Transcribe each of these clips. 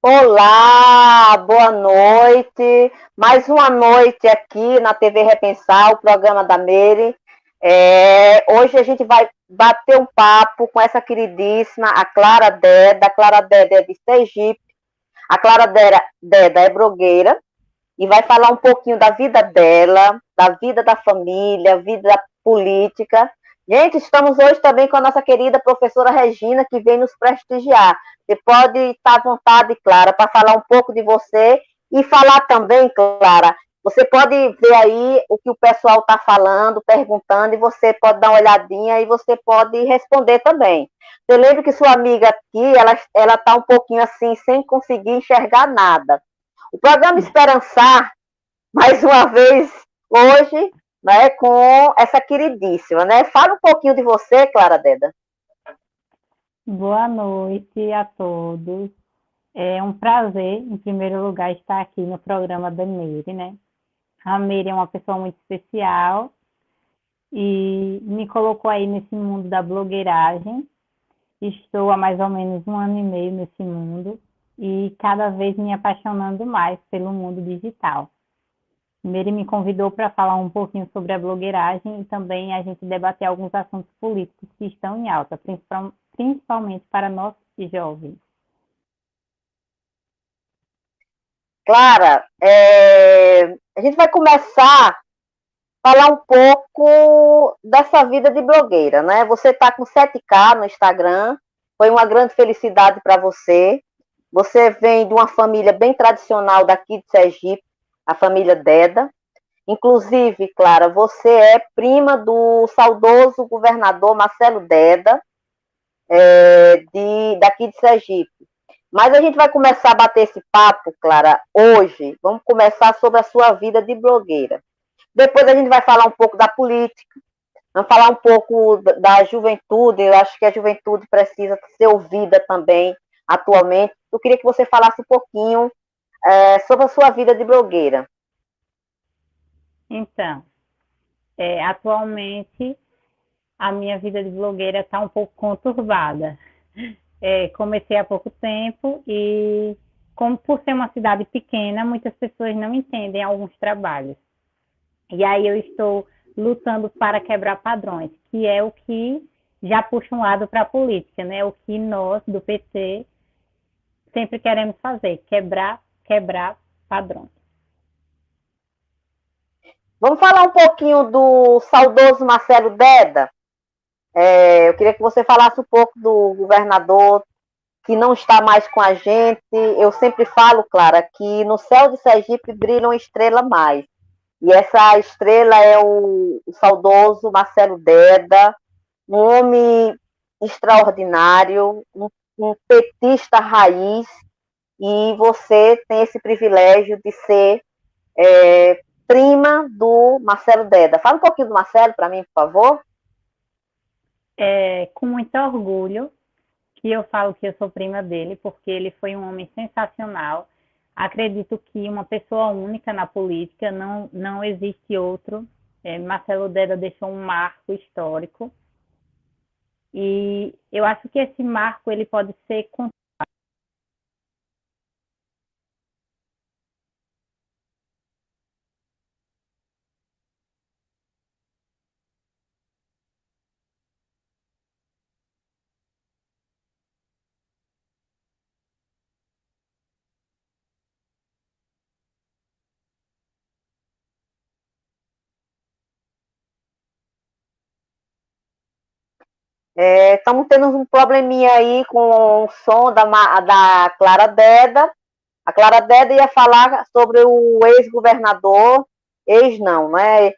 Olá, boa noite. Mais uma noite aqui na TV Repensar, o programa da Meire. Hoje a gente vai bater um papo com essa queridíssima, a Clara Deda. A Clara Deda é de Sergipe. A Clara Deda é blogueira e vai falar um pouquinho da vida dela, da vida da família, vida política. Gente, estamos hoje também com a nossa querida professora Regina, que vem nos prestigiar. Você pode estar à vontade, Clara, para falar um pouco de você e falar também, Clara. Você pode ver aí o que o pessoal está falando, perguntando, e você pode dar uma olhadinha e você pode responder também. Você lembra que sua amiga aqui, ela está um pouquinho assim, sem conseguir enxergar nada. O programa Esperançar, mais uma vez, hoje, né, com essa queridíssima, né? Fala um pouquinho de você, Clara Deda. Boa noite a todos. É um prazer, em primeiro lugar, estar aqui no programa da Meire, né? A Meire é uma pessoa muito especial e me colocou aí nesse mundo da blogueiragem. Estou há mais ou menos um ano e meio nesse mundo e cada vez me apaixonando mais pelo mundo digital. Meire me convidou para falar um pouquinho sobre a blogueiragem e também a gente debater alguns assuntos políticos que estão em alta, principalmente para nós jovens. Clara, a gente vai começar a falar um pouco dessa vida de blogueira, né? Você está com 7K no Instagram, foi uma grande felicidade para você. Você vem de uma família bem tradicional daqui de Sergipe, a família Deda. Inclusive, Clara, você é prima do saudoso governador Marcelo Deda, daqui de Sergipe. Mas a gente vai começar a bater esse papo, Clara, hoje. Vamos começar sobre a sua vida de blogueira. Depois a gente vai falar um pouco da política, vamos falar um pouco da juventude. Eu acho que a juventude precisa ser ouvida também atualmente. Eu queria que você falasse um pouquinho sobre a sua vida de blogueira. Então, atualmente a minha vida de blogueira está um pouco conturbada. Comecei há pouco tempo e, como por ser uma cidade pequena, muitas pessoas não entendem alguns trabalhos. E aí eu estou lutando para quebrar padrões, que é o que já puxa um lado para a política, né? O que nós, do PT, sempre queremos fazer, quebrar padrões. Vamos falar um pouquinho do saudoso Marcelo Deda. Eu queria que você falasse um pouco do governador que não está mais com a gente. Eu sempre falo, Clara, que no céu de Sergipe brilha uma estrela mais. E essa estrela é o saudoso Marcelo Deda, um homem extraordinário, um petista raiz, e você tem esse privilégio de ser prima do Marcelo Deda. Fala um pouquinho do Marcelo para mim, por favor. Com muito orgulho que eu falo que eu sou prima dele, porque ele foi um homem sensacional. Acredito que uma pessoa única na política, não existe outro. Marcelo Deda deixou um marco histórico e eu acho que esse marco ele pode ser. Estamos tendo um probleminha aí com o som da Clara Deda. A Clara Deda ia falar sobre o ex-governador, ex não, né?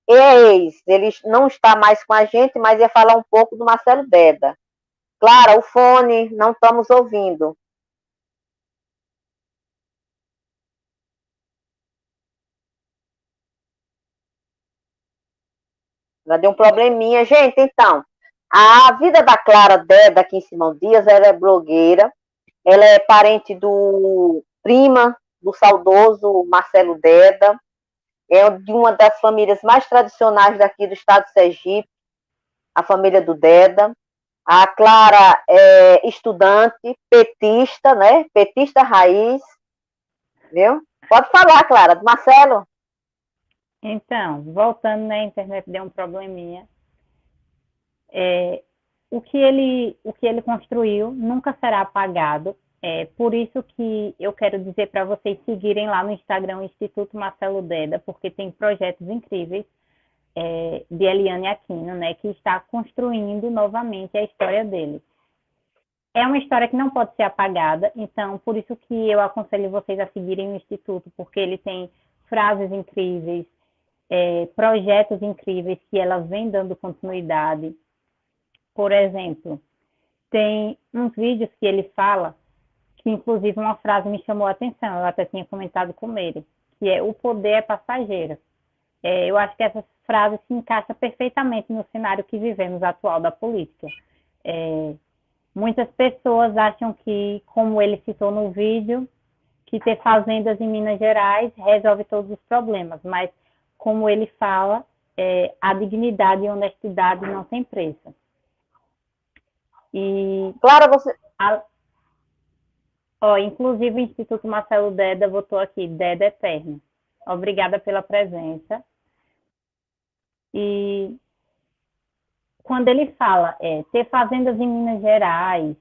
Ele não está mais com a gente, mas ia falar um pouco do Marcelo Deda. Clara, o fone, não estamos ouvindo. Já deu um probleminha. Gente, então, a vida da Clara Deda aqui em Simão Dias, ela é blogueira, ela é parente do prima do saudoso Marcelo Deda, é de uma das famílias mais tradicionais daqui do estado de Sergipe, a família do Deda. A Clara é estudante, petista, né? Petista raiz, viu? Pode falar, Clara, do Marcelo. Então, voltando, né, a internet deu um probleminha. É, o que ele construiu nunca será apagado. É por isso que eu quero dizer para vocês seguirem lá no Instagram o Instituto Marcelo Deda, porque tem projetos incríveis de Eliane Aquino, né, que está construindo novamente a história dele. É uma história que não pode ser apagada, então por isso que eu aconselho vocês a seguirem o Instituto, porque ele tem frases incríveis, projetos incríveis que ela vem dando continuidade. Por exemplo, tem uns vídeos que ele fala, que inclusive uma frase me chamou a atenção, eu até tinha comentado com ele, que é: o poder é passageiro. Eu acho que essa frase se encaixa perfeitamente no cenário que vivemos atual da política. É, muitas pessoas acham que, como ele citou no vídeo, que ter fazendas em Minas Gerais resolve todos os problemas, mas, como ele fala, a dignidade e a honestidade não tem preço. E, Clara, você. inclusive, o Instituto Marcelo Deda votou aqui: Deda Eterno. Obrigada pela presença. E quando ele fala ter fazendas em Minas Gerais,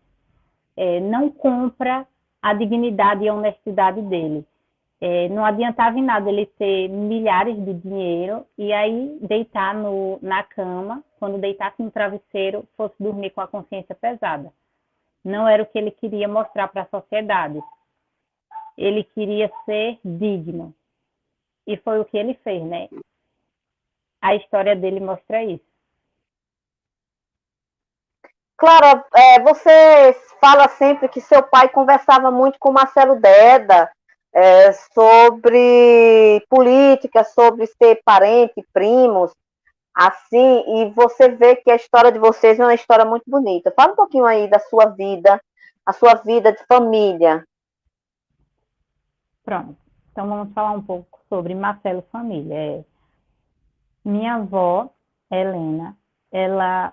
não compra a dignidade e a honestidade dele. Não adiantava em nada ele ter milhares de dinheiro e aí deitar na cama, quando deitasse no travesseiro, fosse dormir com a consciência pesada. Não era o que ele queria mostrar para a sociedade. Ele queria ser digno. E foi o que ele fez, né? A história dele mostra isso. Clara, você fala sempre que seu pai conversava muito com Marcelo Deda sobre política, sobre ser parente, primos, assim, e você vê que a história de vocês é uma história muito bonita. Fala um pouquinho aí da sua vida, a sua vida de família. Pronto. Então vamos falar um pouco sobre Marcelo Família. Minha avó, Helena, ela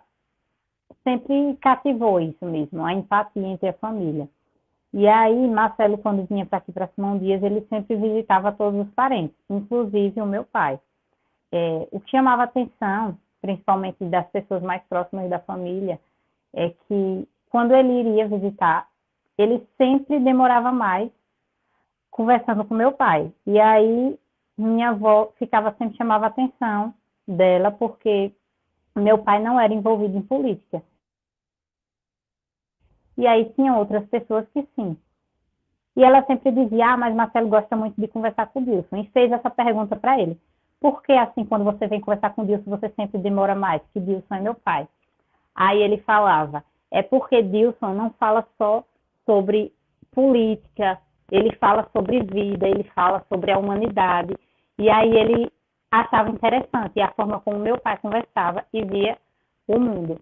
sempre cativou isso mesmo, a empatia entre a família. E aí, Marcelo, quando vinha para aqui, para Simão Dias, ele sempre visitava todos os parentes, inclusive o meu pai. O que chamava atenção, principalmente das pessoas mais próximas da família, é que quando ele iria visitar, ele sempre demorava mais conversando com meu pai. E aí, minha avó ficava sempre chamava a atenção dela, porque meu pai não era envolvido em política. E aí tinha outras pessoas que sim. E ela sempre dizia: ah, mas Marcelo gosta muito de conversar com o Dilson. E fez essa pergunta para ele: por que assim, quando você vem conversar com o Dilson, você sempre demora mais? Que Dilson é meu pai. Aí ele falava: é porque Dilson não fala só sobre política, ele fala sobre vida, ele fala sobre a humanidade. E aí ele achava interessante a forma como meu pai conversava e via o mundo.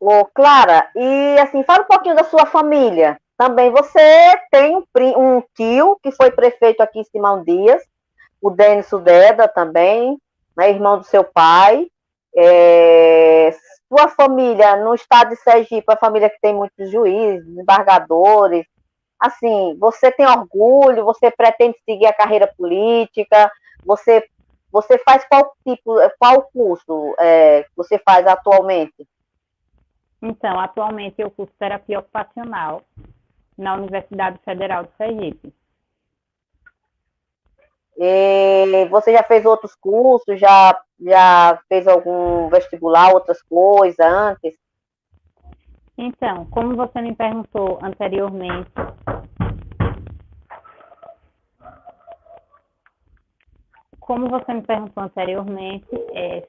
Ô, Clara, e assim, fala um pouquinho da sua família. Também você tem um tio que foi prefeito aqui em Simão Dias, o Denis Sudeda também, né, irmão do seu pai. Sua família no estado de Sergipe, a família que tem muitos juízes, embargadores. Assim, você tem orgulho? Você pretende seguir a carreira política? Você, você faz qual curso você faz atualmente? Então, atualmente eu curso terapia ocupacional na Universidade Federal de Sergipe. E você já fez outros cursos? Já fez algum vestibular, outras coisas antes? Então, como você me perguntou anteriormente,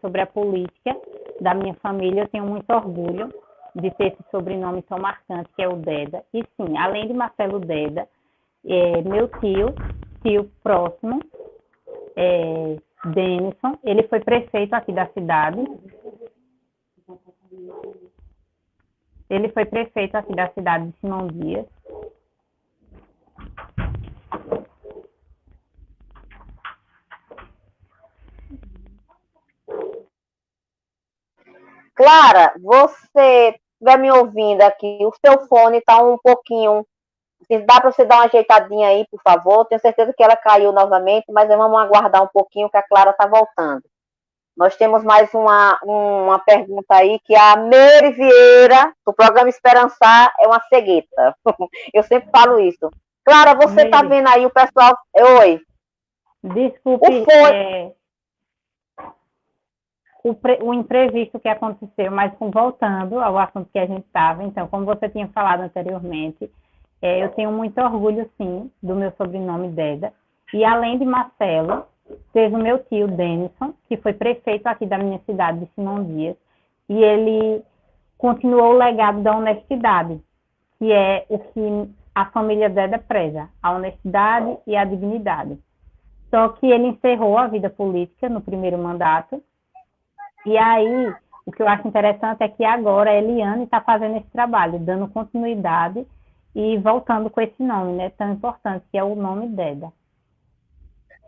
sobre a política da minha família, eu tenho muito orgulho de ter esse sobrenome tão marcante, que é o Deda. E sim, além de Marcelo Deda, meu tio próximo, Denison, ele foi prefeito aqui da cidade. Ele foi prefeito aqui da cidade de Simão Dias. Clara, você estiver me ouvindo aqui, o seu fone está um pouquinho. Se dá para você dar uma ajeitadinha aí, por favor. Tenho certeza que ela caiu novamente, mas vamos aguardar um pouquinho que a Clara está voltando. Nós temos mais uma pergunta aí, que a Meire Vieira, do programa Esperançar, é uma cegueta. Eu sempre falo isso. Clara, você está Meire, vendo aí o pessoal. Oi. desculpe, o imprevisto que aconteceu, mas voltando ao assunto que a gente estava, então, como você tinha falado anteriormente, eu tenho muito orgulho, sim, do meu sobrenome Deda, e além de Marcelo, teve o meu tio Denison, que foi prefeito aqui da minha cidade, de Simão Dias, e ele continuou o legado da honestidade, que é o que a família Deda preza, a honestidade e a dignidade. Só que ele encerrou a vida política no primeiro mandato, e aí, o que eu acho interessante é que agora a Eliane está fazendo esse trabalho, dando continuidade e voltando com esse nome, né, tão importante, que é o nome Deda.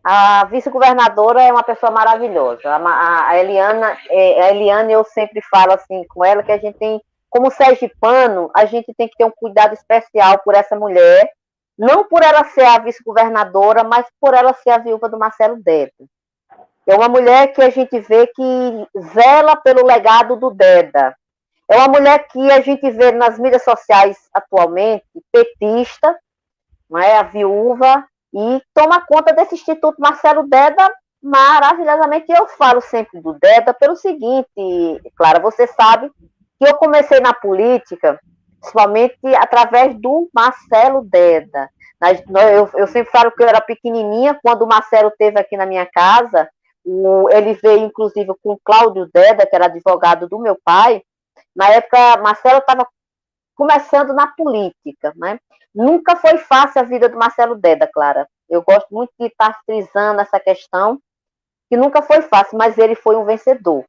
A vice-governadora é uma pessoa maravilhosa. A Eliane, eu sempre falo assim com ela, que a gente tem, como sergipano, a gente tem que ter um cuidado especial por essa mulher, não por ela ser a vice-governadora, mas por ela ser a viúva do Marcelo Deda. É uma mulher que a gente vê que zela pelo legado do Deda. É uma mulher que a gente vê nas mídias sociais atualmente, petista, não é? A viúva, e toma conta desse Instituto Marcelo Deda maravilhosamente. Eu falo sempre do Deda pelo seguinte, Clara, você sabe que eu comecei na política, principalmente através do Marcelo Deda. Eu sempre falo que eu era pequenininha, quando o Marcelo esteve aqui na minha casa, ele veio, inclusive, com o Cláudio Deda, que era advogado do meu pai. Na época, Marcelo estava começando na política, né? Nunca foi fácil a vida do Marcelo Deda, Clara. Eu gosto muito de estar frisando essa questão, que nunca foi fácil, mas ele foi um vencedor.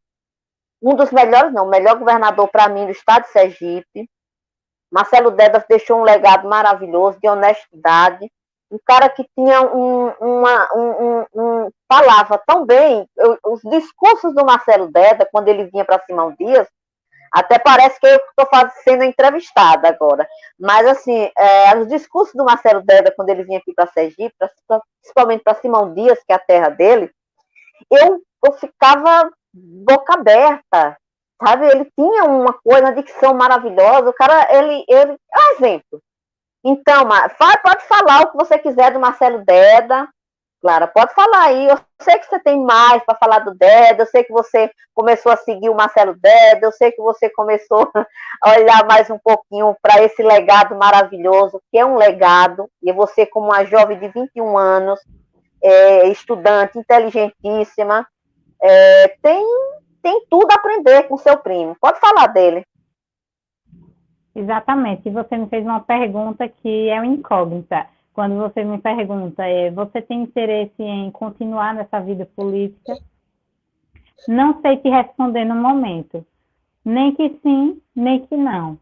Um dos melhores, não, o melhor governador para mim do estado de Sergipe. Marcelo Deda deixou um legado maravilhoso de honestidade, um cara que tinha falava tão bem. Os discursos do Marcelo Deda, quando ele vinha para Simão Dias, até parece que eu estou sendo entrevistada agora. Mas, assim, os discursos do Marcelo Deda, quando ele vinha aqui para Sergipe, principalmente para Simão Dias, que é a terra dele, eu ficava boca aberta, sabe? Ele tinha uma coisa, uma dicção maravilhosa. O cara, ele é um exemplo. Então, pode falar o que você quiser do Marcelo Deda. Clara, pode falar aí. Eu sei que você tem mais para falar do Deda, eu sei que você começou a seguir o Marcelo Deda, eu sei que você começou a olhar mais um pouquinho para esse legado maravilhoso, que é um legado, e você, como uma jovem de 21 anos, estudante, inteligentíssima, tem tudo a aprender com seu primo. Pode falar dele. Exatamente. E você me fez uma pergunta que é uma incógnita. Quando você me pergunta, você tem interesse em continuar nessa vida política? Não sei te responder no momento. Nem que sim, nem que não.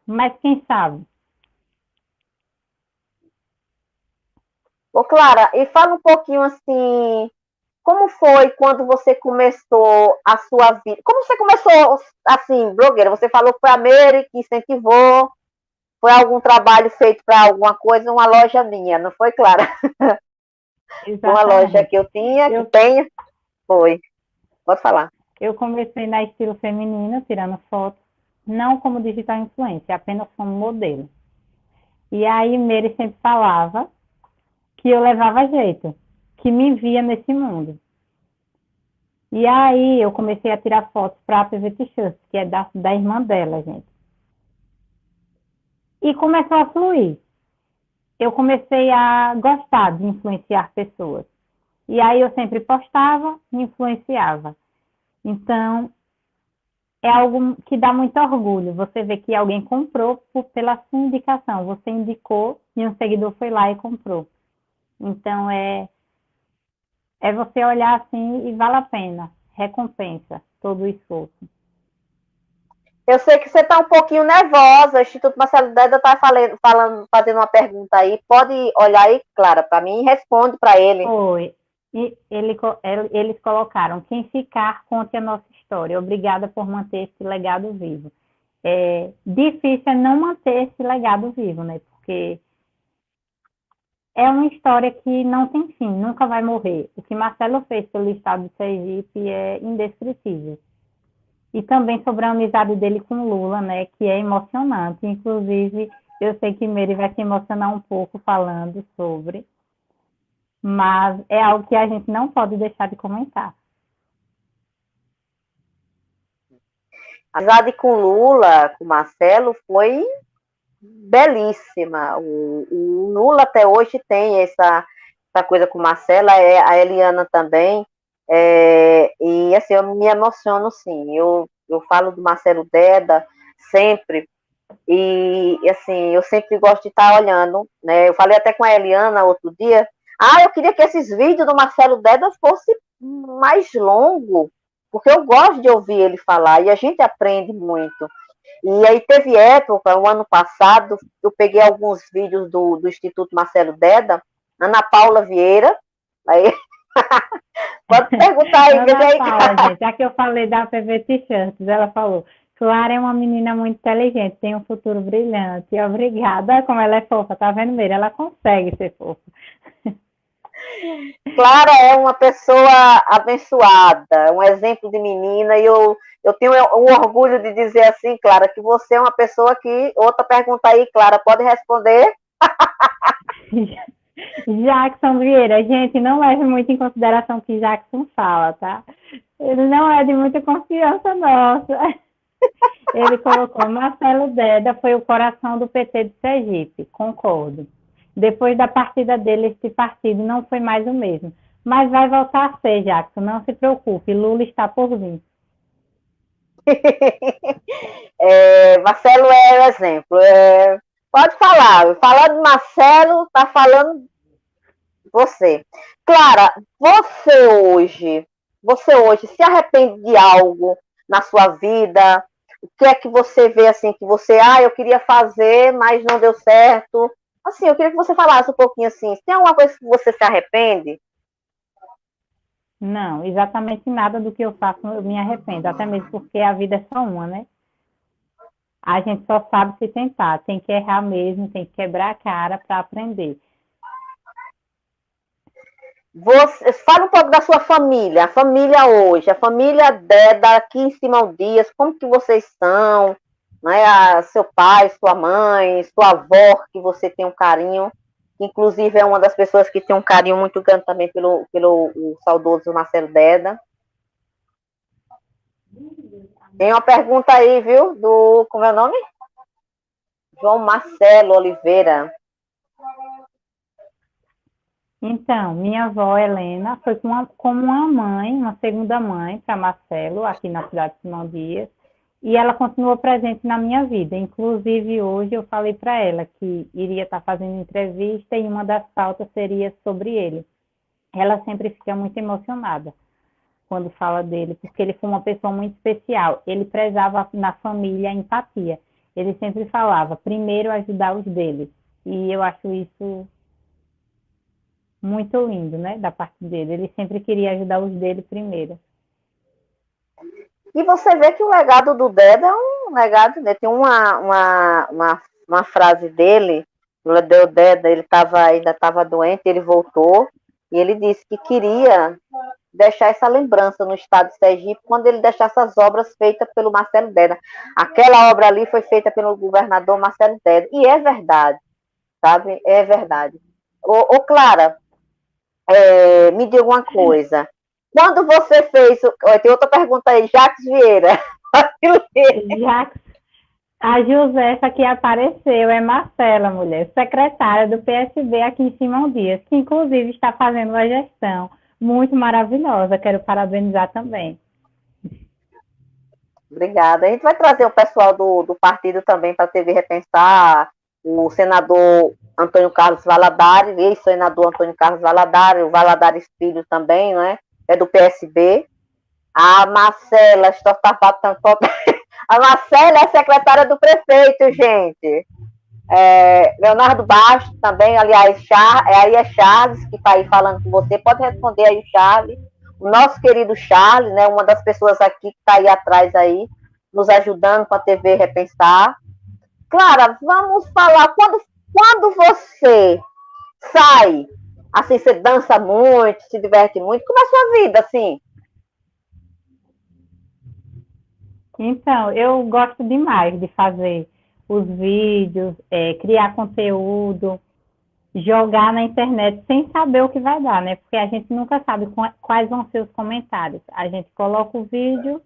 Mas quem sabe? Ô, Clara, e fala um pouquinho assim, como foi quando você começou a sua vida? Como você começou, assim, blogueira? Você falou que foi a Meire que incentivou, foi algum trabalho feito para alguma coisa, uma loja minha, não foi, Clara? Uma loja que eu tinha, que tenho, foi. Pode falar. Eu comecei na estilo feminino, tirando fotos, não como digital influencer, apenas como modelo. E aí Meire sempre falava que eu levava jeito, que me via nesse mundo. E aí eu comecei a tirar fotos para a PV T-Shirts, que é da irmã dela, gente. E começou a fluir. Eu comecei a gostar de influenciar pessoas. E aí eu sempre postava e influenciava. Então, é algo que dá muito orgulho. Você vê que alguém comprou pela sua indicação. Você indicou e um seguidor foi lá e comprou. Então, é você olhar assim e vale a pena. Recompensa todo o esforço. Eu sei que você está um pouquinho nervosa. O Instituto Marcelo Deda está fazendo uma pergunta aí. Pode olhar aí, Clara, para mim e responde para ele. Oi. E eles colocaram: quem ficar, conte a nossa história. Obrigada por manter esse legado vivo. É difícil é não manter esse legado vivo, né? Porque é uma história que não tem fim, nunca vai morrer. O que Marcelo fez pelo estado de Sergipe é indescritível. E também sobre a amizade dele com Lula, né? Que é emocionante. Inclusive, eu sei que Meire vai se emocionar um pouco falando sobre, mas é algo que a gente não pode deixar de comentar. A amizade com Lula, com Marcelo, foi belíssima. O Lula até hoje tem essa coisa com Marcela, a Eliana também. E assim, eu me emociono sim. Eu falo do Marcelo Deda sempre. E assim, eu sempre gosto de estar olhando, né? Eu falei até com a Eliana outro dia. Eu queria que esses vídeos do Marcelo Deda fossem mais longos, porque eu gosto de ouvir ele falar e a gente aprende muito. E aí teve época, o ano passado, eu peguei alguns vídeos do Instituto Marcelo Deda, Ana Paula Vieira, aí pode perguntar aí, Ana aí. Paula, gente, já que eu falei da PV T-shirts, ela falou: Clara é uma menina muito inteligente, tem um futuro brilhante. Obrigada. Olha como ela é fofa, tá vendo, Meire? Ela consegue ser fofa. Clara é uma pessoa abençoada, um exemplo de menina, e eu tenho um orgulho de dizer assim, Clara, que você é uma pessoa que. Outra pergunta aí, Clara, pode responder? Jackson Vieira, gente, não leve muito em consideração o que Jackson fala, tá? Ele não é de muita confiança nossa. Ele colocou: Marcelo Deda foi o coração do PT de Sergipe. Concordo. Depois da partida dele, esse partido não foi mais o mesmo. Mas vai voltar a ser, Jackson. Não se preocupe. Lula está por vir. Marcelo é o exemplo. Pode falar. Falando de Marcelo, está falando você. Clara, você hoje se arrepende de algo na sua vida? O que é que você vê assim que você, eu queria fazer, mas não deu certo? Assim, eu queria que você falasse um pouquinho assim, se tem alguma coisa que você se arrepende? Não, exatamente nada do que eu faço eu me arrependo. Até mesmo porque a vida é só uma, né? A gente só sabe se tentar. Tem que errar mesmo, tem que quebrar a cara para aprender. Você, fala um pouco da sua família, a família hoje, a família daqui em Simão Dias, como que vocês estão? Né? Seu pai, sua mãe, sua avó, que você tem um carinho, inclusive é uma das pessoas que tem um carinho muito grande também pelo o saudoso Marcelo Deda. Tem uma pergunta aí, viu? Como é o nome? João Marcelo Oliveira. Então, minha avó Helena foi como uma mãe, uma segunda mãe para Marcelo, aqui na cidade de Simão Dias, e ela continuou presente na minha vida. Inclusive, hoje eu falei para ela que iria estar fazendo entrevista e uma das pautas seria sobre ele. Ela sempre fica muito emocionada quando fala dele, porque ele foi uma pessoa muito especial. Ele prezava na família a empatia. Ele sempre falava, primeiro ajudar os dele. E eu acho isso muito lindo, né, da parte dele. Ele sempre queria ajudar os dele primeiro. E você vê que o legado do Deda é um legado, né? Tem uma frase dele, o Deda, ele ainda estava doente, ele voltou, e ele disse que queria deixar essa lembrança no estado de Sergipe quando ele deixasse as obras feitas pelo Marcelo Deda. Aquela obra ali foi feita pelo governador Marcelo Deda, e é verdade, sabe? É verdade. Clara, me diga uma coisa. Quando você fez. Tem outra pergunta aí, Jacques Vieira. Já a Josefa que apareceu é Marcela, mulher, secretária do PSB aqui em Simão Dias, que inclusive está fazendo uma gestão muito maravilhosa. Quero parabenizar também. Obrigada. A gente vai trazer o pessoal do partido também para a TV Repensar, o senador Antônio Carlos Valadares, ex-senador Antônio Carlos Valadares, o Valadares Filho também, né? É do PSB. A Marcela, a Marcela é secretária do prefeito, gente. Leonardo Bastos também, aliás, aí é Charles que está aí falando com você, pode responder aí o Charles, o nosso querido Charles, né, uma das pessoas aqui que está aí atrás aí, nos ajudando com a TV Repensar. Clara, vamos falar, quando você sai, assim, você dança muito, se diverte muito, como é a sua vida, assim? Então, eu gosto demais de fazer os vídeos, criar conteúdo, jogar na internet sem saber o que vai dar, né? Porque a gente nunca sabe quais vão ser os comentários. A gente coloca o vídeo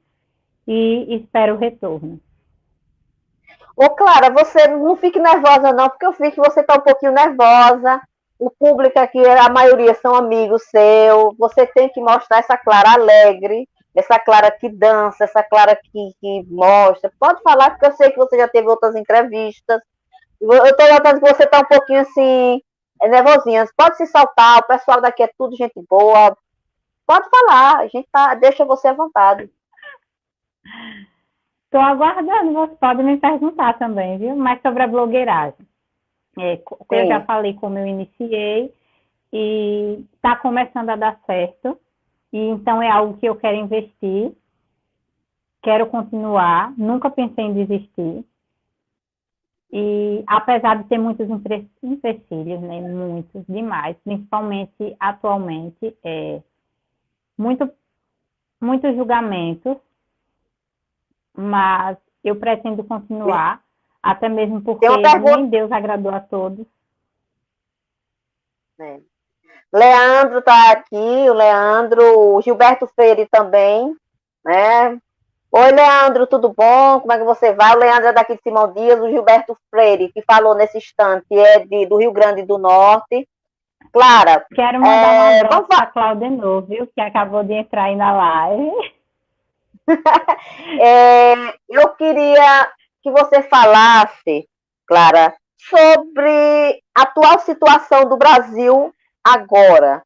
e espera o retorno. Ô, Clara, você não fique nervosa, não, porque eu vi que você está um pouquinho nervosa. O público aqui, a maioria são amigos seus. Você tem que mostrar essa Clara alegre, essa Clara que dança, essa Clara que mostra. Pode falar, porque eu sei que você já teve outras entrevistas. Eu estou notando que você está um pouquinho assim, nervosinha. Pode se soltar, o pessoal daqui é tudo gente boa. Pode falar, a gente deixa você à vontade. Estou aguardando, você pode me perguntar também, viu? Mais sobre a blogueiragem. Eu já Sim. falei como eu iniciei e está começando a dar certo. E então é algo que eu quero investir, quero continuar, nunca pensei em desistir. E apesar de ter muitos empecilhos, né, muitos demais, principalmente atualmente, muito, muitos julgamentos, mas eu pretendo continuar, até mesmo Tem uma porque pergunta. nem Deus agradou a todos. Né? Leandro está aqui, o Leandro, o Gilberto Freire também, né? Oi, Leandro, tudo bom? Como é que você vai? O Leandro é daqui de Simão Dias, o Gilberto Freire, que falou nesse instante, do Rio Grande do Norte. Clara, Quero mandar um abraço vamos para a Claudenor, viu, que acabou de entrar aí na live. eu queria que você falasse, Clara, sobre a atual situação do Brasil agora.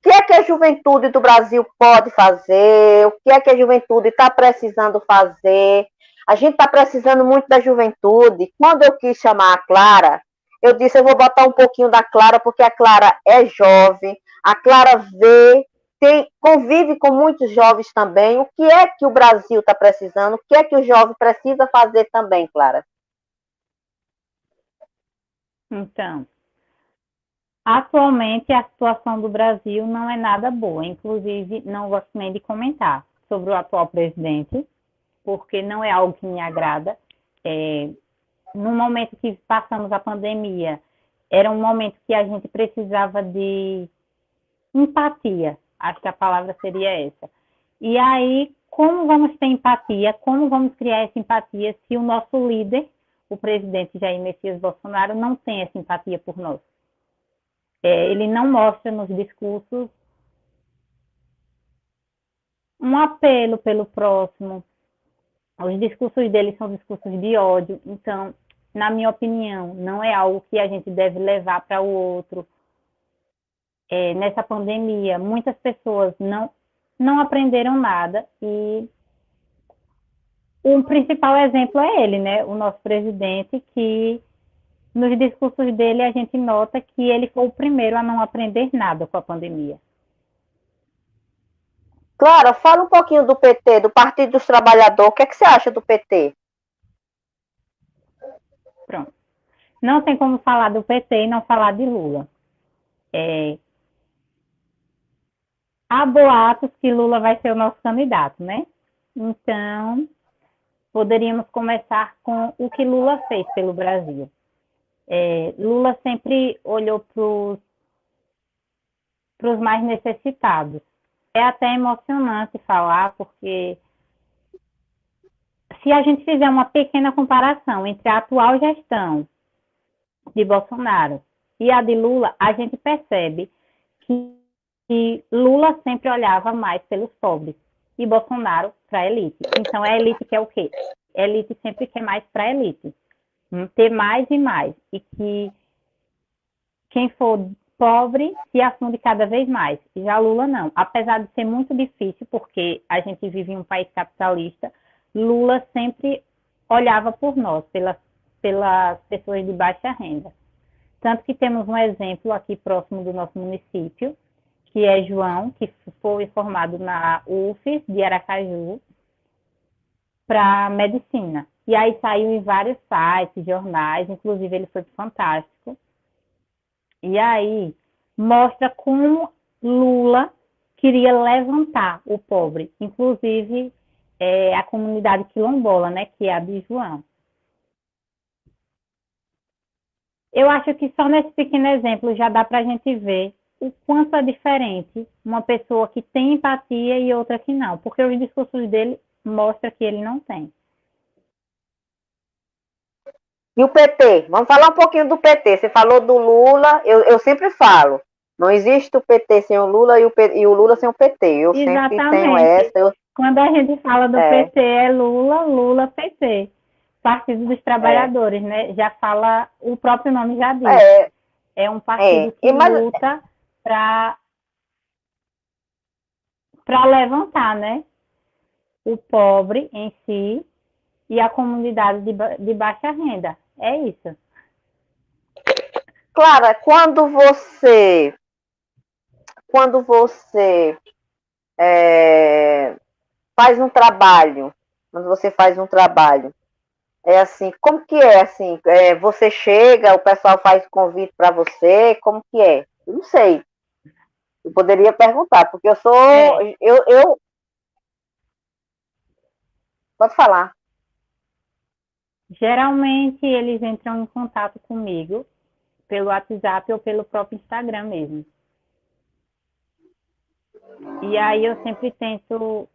O que é que a juventude do Brasil pode fazer? O que é que a juventude está precisando fazer? A gente está precisando muito da juventude. Quando eu quis chamar a Clara, eu disse, eu vou botar um pouquinho da Clara, porque a Clara é jovem, a Clara convive com muitos jovens também. O que é que o Brasil está precisando? O que é que o jovem precisa fazer também, Clara? Então, atualmente a situação do Brasil não é nada boa, inclusive não gosto nem de comentar sobre o atual presidente, porque não é algo que me agrada. No momento que passamos a pandemia, era um momento que a gente precisava de empatia, acho que a palavra seria essa. E aí, como vamos ter empatia, como vamos criar essa empatia se o nosso líder, o presidente Jair Messias Bolsonaro, não tem essa empatia por nós? Ele não mostra nos discursos um apelo pelo próximo. Os discursos dele são discursos de ódio. Então, na minha opinião, não é algo que a gente deve levar para o outro. Nessa pandemia, muitas pessoas não aprenderam nada e o principal exemplo é ele, né? O nosso presidente, que nos discursos dele a gente nota que ele foi o primeiro a não aprender nada com a pandemia. Clara, fala um pouquinho do PT, do Partido dos Trabalhadores. O que é que você acha do PT? Pronto. Não tem como falar do PT e não falar de Lula. Há boatos que Lula vai ser o nosso candidato, né? Então, poderíamos começar com o que Lula fez pelo Brasil. Lula sempre olhou para os mais necessitados. É até emocionante falar, porque se a gente fizer uma pequena comparação entre a atual gestão de Bolsonaro e a de Lula, a gente percebe que Lula sempre olhava mais pelos pobres e Bolsonaro para a elite. Então, a elite quer o quê? A elite sempre quer mais para a elite. Ter mais e mais. E que quem for pobre se afunde cada vez mais. E já Lula não. Apesar de ser muito difícil, porque a gente vive em um país capitalista, Lula sempre olhava por nós, pelas pessoas de baixa renda. Tanto que temos um exemplo aqui próximo do nosso município, que é João, que foi formado na UFES de Aracaju para medicina. E aí saiu em vários sites, jornais, inclusive ele foi Fantástico. E aí mostra como Lula queria levantar o pobre, inclusive a comunidade quilombola, né, que é a de João. Eu acho que só nesse pequeno exemplo já dá para a gente ver o quanto é diferente uma pessoa que tem empatia e outra que não, porque os discursos dele mostram que ele não tem. E o PT? Vamos falar um pouquinho do PT. Você falou do Lula, eu sempre falo, não existe o PT sem o Lula e o Lula sem o PT. Eu sempre tenho Exatamente. essa. Quando a gente fala do PT é Lula, Lula, PT. Partido dos Trabalhadores, né? Já fala, o próprio nome já diz. É um partido que luta para levantar, né? O pobre em si e a comunidade de baixa renda. É isso. Clara, quando você faz um trabalho, é assim, como que é assim? Você chega, o pessoal faz convite para você, como que é? Eu não sei. Eu poderia perguntar, porque eu sou, eu pode falar. Geralmente eles entram em contato comigo pelo WhatsApp ou pelo próprio Instagram mesmo. E aí eu sempre tento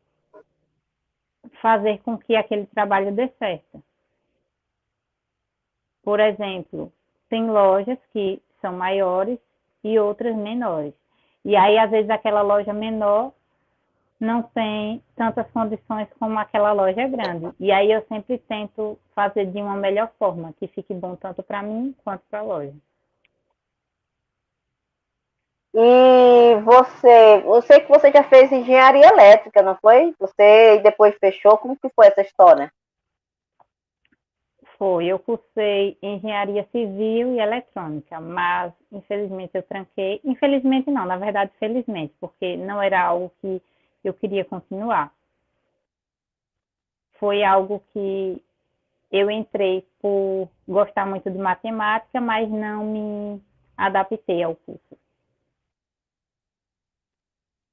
fazer com que aquele trabalho dê certo. Por exemplo, tem lojas que são maiores e outras menores. E aí, às vezes, aquela loja menor não tem tantas condições como aquela loja grande. E aí eu sempre tento fazer de uma melhor forma, que fique bom tanto para mim quanto para a loja. E eu sei que você já fez engenharia elétrica, não foi? Você depois fechou, como que foi essa história? Foi, eu cursei engenharia civil e eletrônica, mas infelizmente eu tranquei. Infelizmente não, na verdade felizmente, porque não era algo que eu queria continuar. Foi algo que eu entrei por gostar muito de matemática, mas não me adaptei ao curso.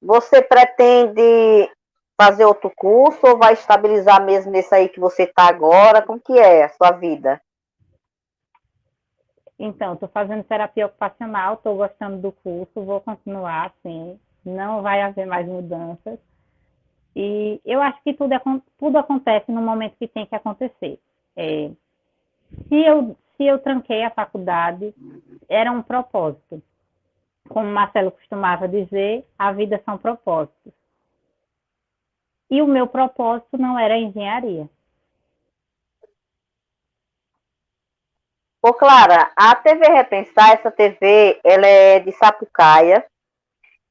Você pretende fazer outro curso ou vai estabilizar mesmo nesse aí que você está agora? Como que é a sua vida? Então, estou fazendo terapia ocupacional, estou gostando do curso, vou continuar assim, não vai haver mais mudanças. E eu acho que tudo acontece no momento que tem que acontecer. Se eu tranquei a faculdade, era um propósito. Como Marcelo costumava dizer, a vida são propósitos. E o meu propósito não era engenharia. Ô, Clara, a TV Repensar, essa TV, ela é de Sapucaia,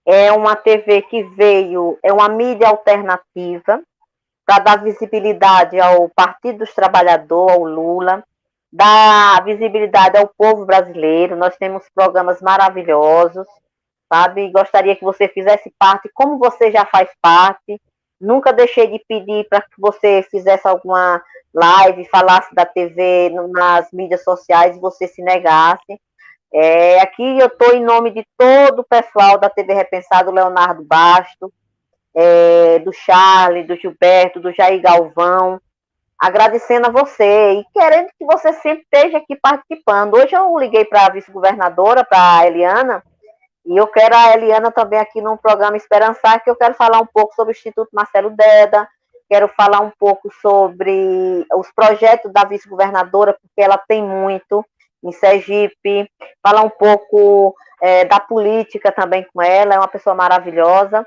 é uma TV que veio, é uma mídia alternativa para dar visibilidade ao Partido dos Trabalhadores, ao Lula, dar visibilidade ao povo brasileiro. Nós temos programas maravilhosos, sabe? Gostaria que você fizesse parte, como você já faz parte. Nunca deixei de pedir para que você fizesse alguma live, falasse da TV nas mídias sociais e você se negasse. Aqui eu estou em nome de todo o pessoal da TV Repensado, Leonardo Basto, do Charlie, do Gilberto, do Jair Galvão, agradecendo a você e querendo que você sempre esteja aqui participando. Hoje eu liguei para a vice-governadora, para a Eliana, e eu quero a Eliana também aqui no programa Esperançar, que eu quero falar um pouco sobre o Instituto Marcelo Deda, quero falar um pouco sobre os projetos da vice-governadora, porque ela tem muito em Sergipe, falar um pouco da política também com ela, é uma pessoa maravilhosa.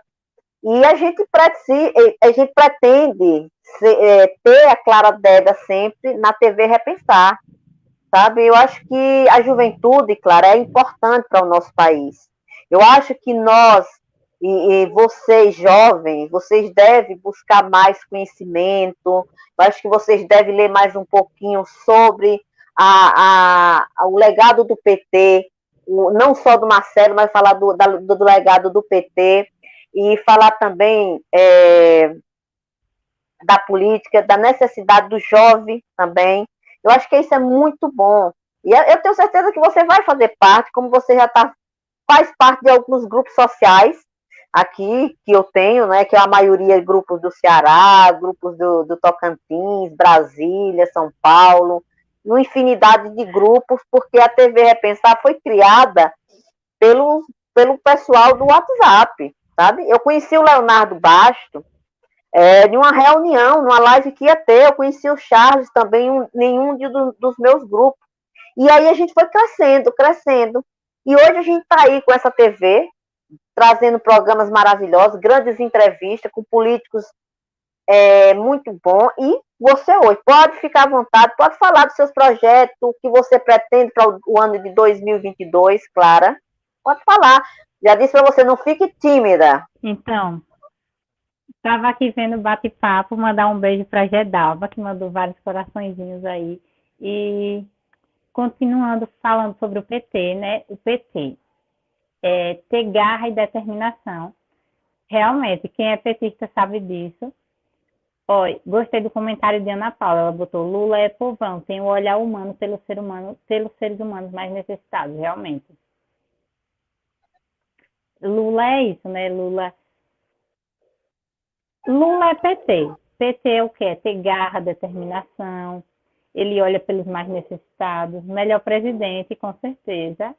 E a gente pretende ter a Clara Deda sempre na TV Repensar, sabe? Eu acho que a juventude, Clara, é importante para o nosso país. Eu acho que nós e vocês jovens, vocês devem buscar mais conhecimento. Eu acho que vocês devem ler mais um pouquinho sobre o legado do PT, não só do Marcelo, mas falar do legado do PT, e falar também da política, da necessidade do jovem também. Eu acho que isso é muito bom. E eu tenho certeza que você vai fazer parte, como você já faz parte de alguns grupos sociais aqui que eu tenho, né, que é a maioria grupos do Ceará, grupos do Tocantins, Brasília, São Paulo, uma infinidade de grupos, porque a TV Repensar foi criada pelo pessoal do WhatsApp, sabe? Eu conheci o Leonardo Basto de uma reunião, numa live que ia ter, eu conheci o Charles também, nenhum dos meus grupos. E aí a gente foi crescendo, crescendo. E hoje a gente está aí com essa TV, trazendo programas maravilhosos, grandes entrevistas com políticos muito bom. E você hoje pode ficar à vontade, pode falar dos seus projetos, o que você pretende para o ano de 2022, Clara. Pode falar. Já disse para você, não fique tímida. Então, estava aqui vendo o bate-papo, mandar um beijo para Gedalva, que mandou vários coraçõezinhos aí. E continuando falando sobre o PT, né? O PT é ter garra e determinação. Realmente, quem é petista sabe disso. Oi, gostei do comentário de Ana Paula. Ela botou: Lula é povão, tem o olhar humano pelos seres humanos mais necessitados, realmente. Lula é isso, né? Lula é PT. PT é o quê? É ter garra, determinação. Ele olha pelos mais necessitados. Melhor presidente, com certeza.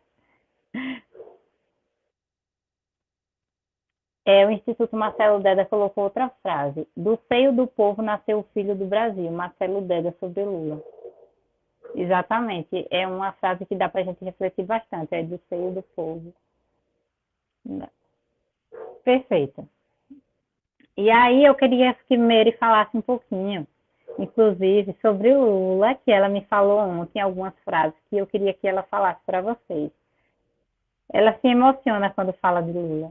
O Instituto Marcelo Deda colocou outra frase: do seio do povo nasceu o filho do Brasil, Marcelo Deda sobre Lula. Exatamente, é uma frase que dá para a gente refletir bastante, é do seio do povo. Perfeito. E aí eu queria que Mary falasse um pouquinho, inclusive, sobre o Lula, que ela me falou ontem algumas frases que eu queria que ela falasse para vocês. Ela se emociona quando fala de Lula.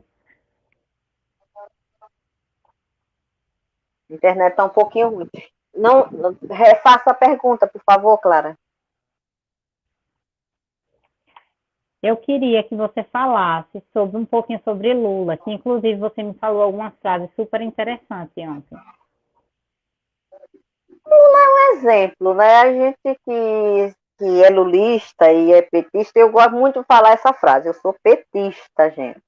A internet está um pouquinho ruim. Não, refaça a pergunta, por favor, Clara. Eu queria que você falasse um pouquinho sobre Lula, que inclusive você me falou algumas frases super interessantes ontem. Lula é um exemplo, né? A gente que é lulista e é petista, eu gosto muito de falar essa frase: eu sou petista, gente.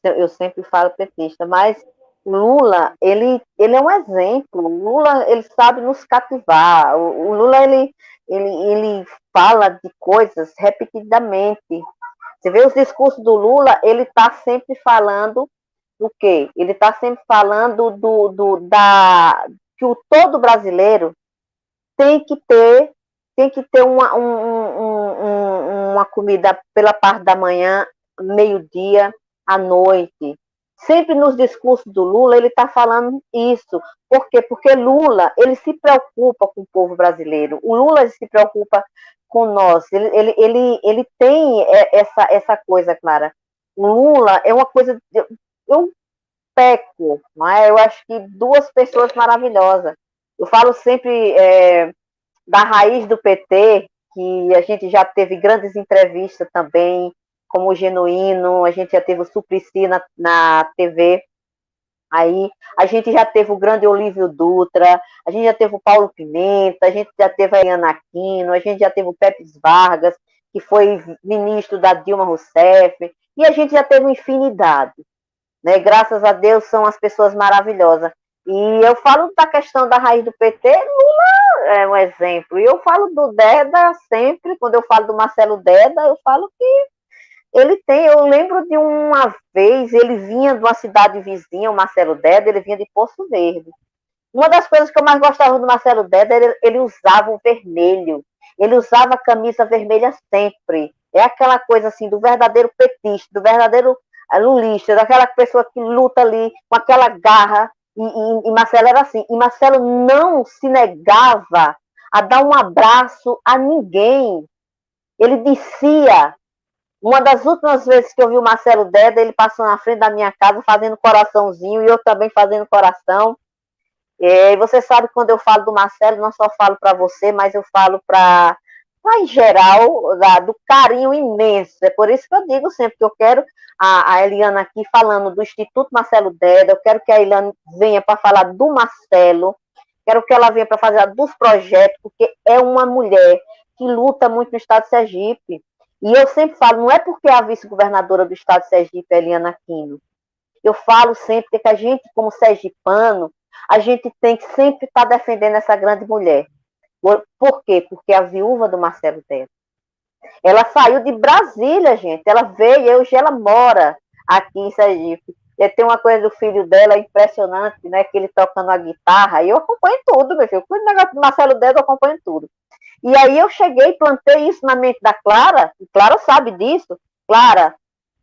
Eu sempre falo petista, mas Lula, ele é um exemplo. Lula, ele sabe nos cativar. O Lula, ele fala de coisas repetidamente. Você vê os discursos do Lula, ele está sempre falando do quê? Ele está sempre falando que todo brasileiro tem que ter uma comida pela parte da manhã, meio-dia, à noite. Sempre nos discursos do Lula ele está falando isso. Por quê? Porque Lula ele se preocupa com o povo brasileiro. O Lula se preocupa com nós. Ele tem essa coisa, Clara. O Lula é uma coisa. Eu peco, não é? Eu acho que duas pessoas maravilhosas. Eu falo sempre da raiz do PT, que a gente já teve grandes entrevistas também, como o Genuíno, a gente já teve o Suplicy na TV, aí a gente já teve o grande Olívio Dutra, a gente já teve o Paulo Pimenta, a gente já teve a Ana Aquino, a gente já teve o Pepes Vargas, que foi ministro da Dilma Rousseff, e a gente já teve uma infinidade. Né? Graças a Deus são as pessoas maravilhosas. E eu falo da questão da raiz do PT, Lula é um exemplo. E eu falo do Deda sempre, quando eu falo do Marcelo Deda, eu falo que eu lembro de uma vez, ele vinha de uma cidade vizinha, o Marcelo Deda, ele vinha de Poço Verde. Uma das coisas que eu mais gostava do Marcelo Deda, ele usava o vermelho. Ele usava a camisa vermelha sempre. É aquela coisa assim, do verdadeiro petista, do verdadeiro lulista, daquela pessoa que luta ali com aquela garra. E Marcelo era assim. E Marcelo não se negava a dar um abraço a ninguém. Ele dizia. Uma das últimas vezes que eu vi o Marcelo Deda, ele passou na frente da minha casa fazendo coraçãozinho e eu também fazendo coração. E você sabe que quando eu falo do Marcelo, não só falo para você, mas eu falo para mas em geral, do carinho imenso. É por isso que eu digo sempre que eu quero a Eliana aqui falando do Instituto Marcelo Deda, eu quero que a Eliana venha para falar do Marcelo, quero que ela venha para falar dos projetos, porque é uma mulher que luta muito no estado de Sergipe. E eu sempre falo, não é porque a vice-governadora do estado de Sergipe é Eliana Aquino. Eu falo sempre que a gente, como sergipano, a gente tem que sempre estar defendendo essa grande mulher. Por quê? Porque a viúva do Marcelo Deda. Ela saiu de Brasília, gente. Ela veio, hoje ela mora aqui em Sergipe. E tem uma coisa do filho dela impressionante, né? Que ele tocando a guitarra. E eu acompanho tudo, meu filho. O negócio do Marcelo Deda, eu acompanho tudo. E aí eu cheguei e plantei isso na mente da Clara, e Clara sabe disso. Clara,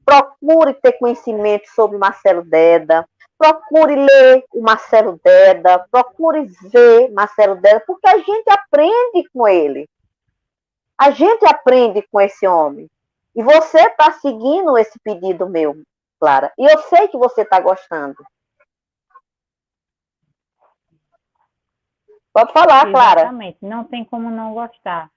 procure ter conhecimento sobre Marcelo Deda, procure ler o Marcelo Deda, procure ver Marcelo Deda, porque a gente aprende com ele. A gente aprende com esse homem. E você está seguindo esse pedido meu, Clara. E eu sei que você está gostando. Pode falar, Clara. Exatamente. Não tem como não gostar.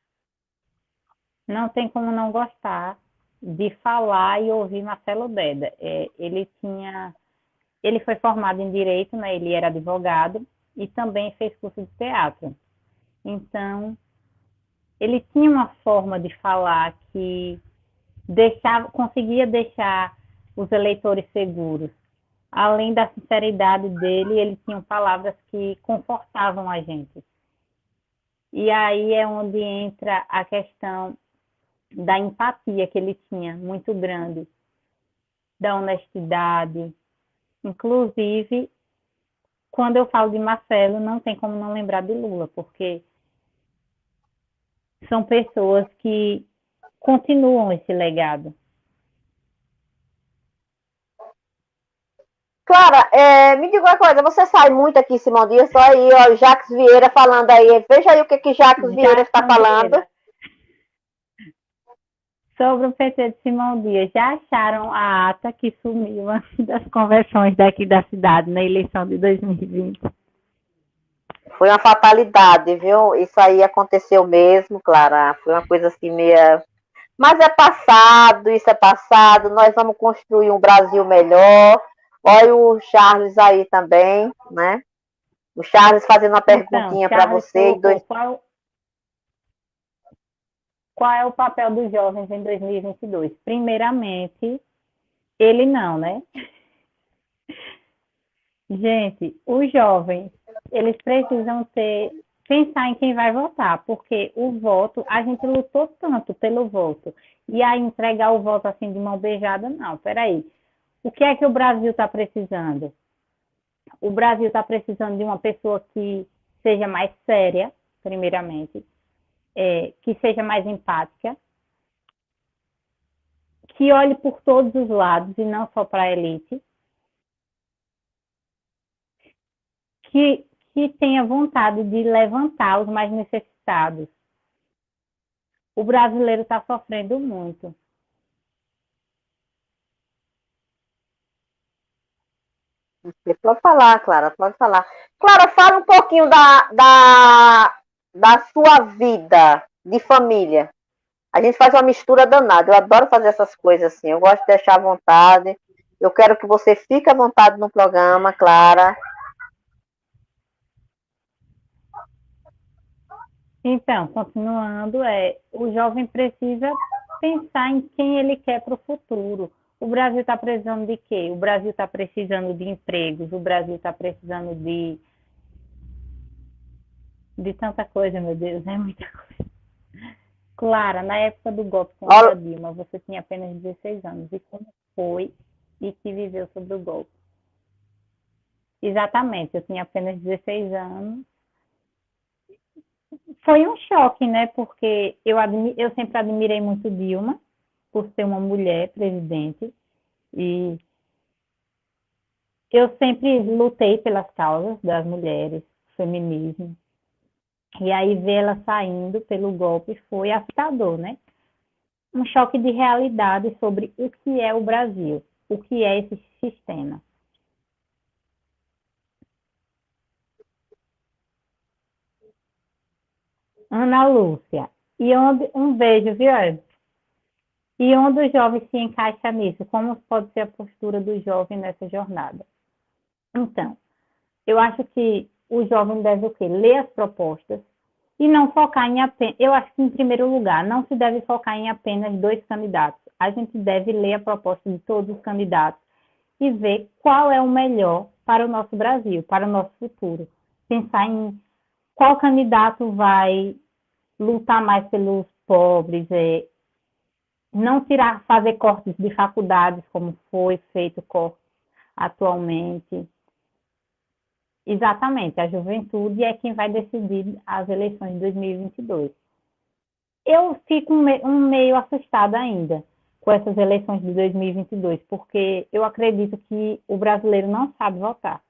Não tem como não gostar de falar e ouvir Marcelo Deda. Ele foi formado em direito, né? Ele era advogado e também fez curso de teatro. Então, ele tinha uma forma de falar que conseguia deixar os eleitores seguros. Além da sinceridade dele, ele tinha palavras que confortavam a gente. E aí é onde entra a questão da empatia que ele tinha, muito grande, da honestidade. Inclusive, quando eu falo de Marcelo, não tem como não lembrar de Lula, porque são pessoas que continuam esse legado. Clara, me diga uma coisa, você sai muito aqui, Simão Dias, só aí, ó, Jacques Vieira falando aí. Veja aí o que Jacques Vieira está falando. Sobre o PT de Simão Dias, já acharam a ata que sumiu das conversões daqui da cidade na eleição de 2020? Foi uma fatalidade, viu? Isso aí aconteceu mesmo, Clara. Foi uma coisa assim meia. Mas é passado, isso é passado. Nós vamos construir um Brasil melhor. Olha o Charles aí também, né? O Charles fazendo uma Então, perguntinha para Charles você. colocou qual é o papel dos jovens em 2022? Primeiramente, ele não, né? Gente, os jovens, eles precisam pensar em quem vai votar, porque o voto, a gente lutou tanto pelo voto, e aí entregar o voto assim de mão beijada, não, peraí. O que é que o Brasil está precisando? O Brasil está precisando de uma pessoa que seja mais séria, primeiramente, que seja mais empática, que olhe por todos os lados e não só para a elite, que tenha vontade de levantar os mais necessitados. O brasileiro está sofrendo muito. Você pode falar, Clara, pode falar. Clara, fala um pouquinho da sua vida de família. A gente faz uma mistura danada. Eu adoro fazer essas coisas assim. Eu gosto de deixar à vontade. Eu quero que você fique à vontade no programa, Clara. Então, continuando, o jovem precisa pensar em quem ele quer para o futuro. O Brasil está precisando de quê? O Brasil está precisando de empregos, o Brasil está precisando de tanta coisa, meu Deus, é muita coisa. Clara, na época do golpe contra Dilma, você tinha apenas 16 anos. E como foi e que viveu sobre o golpe? Exatamente, eu tinha apenas 16 anos. Foi um choque, né? Porque eu sempre admirei muito Dilma, por ser uma mulher presidente. E eu sempre lutei pelas causas das mulheres, feminismo. E aí ver ela saindo pelo golpe foi assustador, né? Um choque de realidade sobre o que é o Brasil, o que é esse sistema. Ana Lúcia, E onde, um beijo, viu, Ed? E onde o jovem se encaixa nisso? Como pode ser a postura do jovem nessa jornada? Então, eu acho que o jovem deve o quê? Ler as propostas e não focar em apenas. Eu acho que, em primeiro lugar, não se deve focar em apenas dois candidatos. A gente deve ler a proposta de todos os candidatos e ver qual é o melhor para o nosso Brasil, para o nosso futuro. Pensar em qual candidato vai lutar mais pelos pobres, não tirar, fazer cortes de faculdades, como foi feito corte atualmente. Exatamente, a juventude é quem vai decidir as eleições de 2022. Eu fico meio assustada ainda com essas eleições de 2022, porque eu acredito que o brasileiro não sabe votar.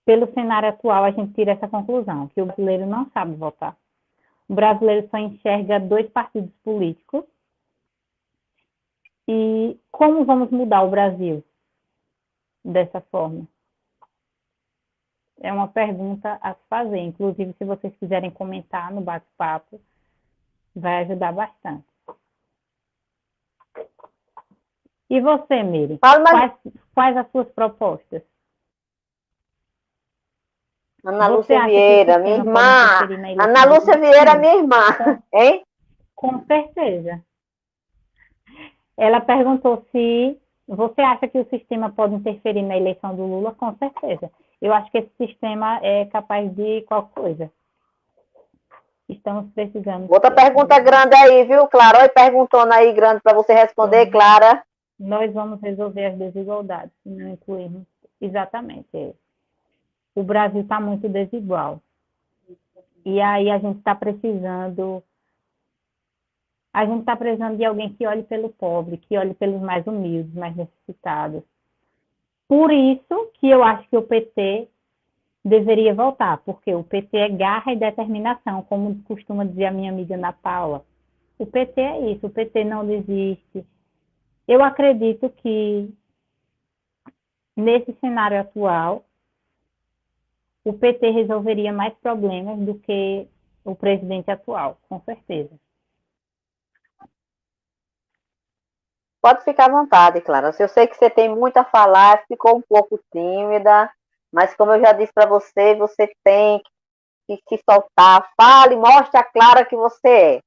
Pelo cenário atual, a gente tira essa conclusão, que o brasileiro não sabe votar. O brasileiro só enxerga dois partidos políticos. E como vamos mudar o Brasil dessa forma? É uma pergunta a se fazer. Inclusive, se vocês quiserem comentar no bate-papo, vai ajudar bastante. E você, Miri? Quais as suas propostas? Ana Lúcia Vieira, minha irmã. Ana Lúcia Vieira, minha irmã. Hein? Com certeza. Ela perguntou se você acha que o sistema pode interferir na eleição do Lula? Com certeza. Eu acho que esse sistema é capaz de qualquer coisa. Estamos precisando. Outra pergunta grande aí, viu, Clara? Oi, perguntando aí grande para você responder, Clara. Nós vamos resolver as desigualdades, se não incluirmos. Exatamente. O Brasil está muito desigual. E aí a gente está precisando. A gente está precisando de alguém que olhe pelo pobre, que olhe pelos mais humildes, mais necessitados. Por isso que eu acho que o PT deveria voltar, porque o PT é garra e determinação, como costuma dizer a minha amiga Ana Paula. O PT é isso, o PT não desiste. Eu acredito que, nesse cenário atual, o PT resolveria mais problemas do que o presidente atual, com certeza. Pode ficar à vontade, Clara. Eu sei que você tem muito a falar, ficou um pouco tímida, mas como eu já disse para você, você tem que se soltar. Fale, mostre a Clara que você é.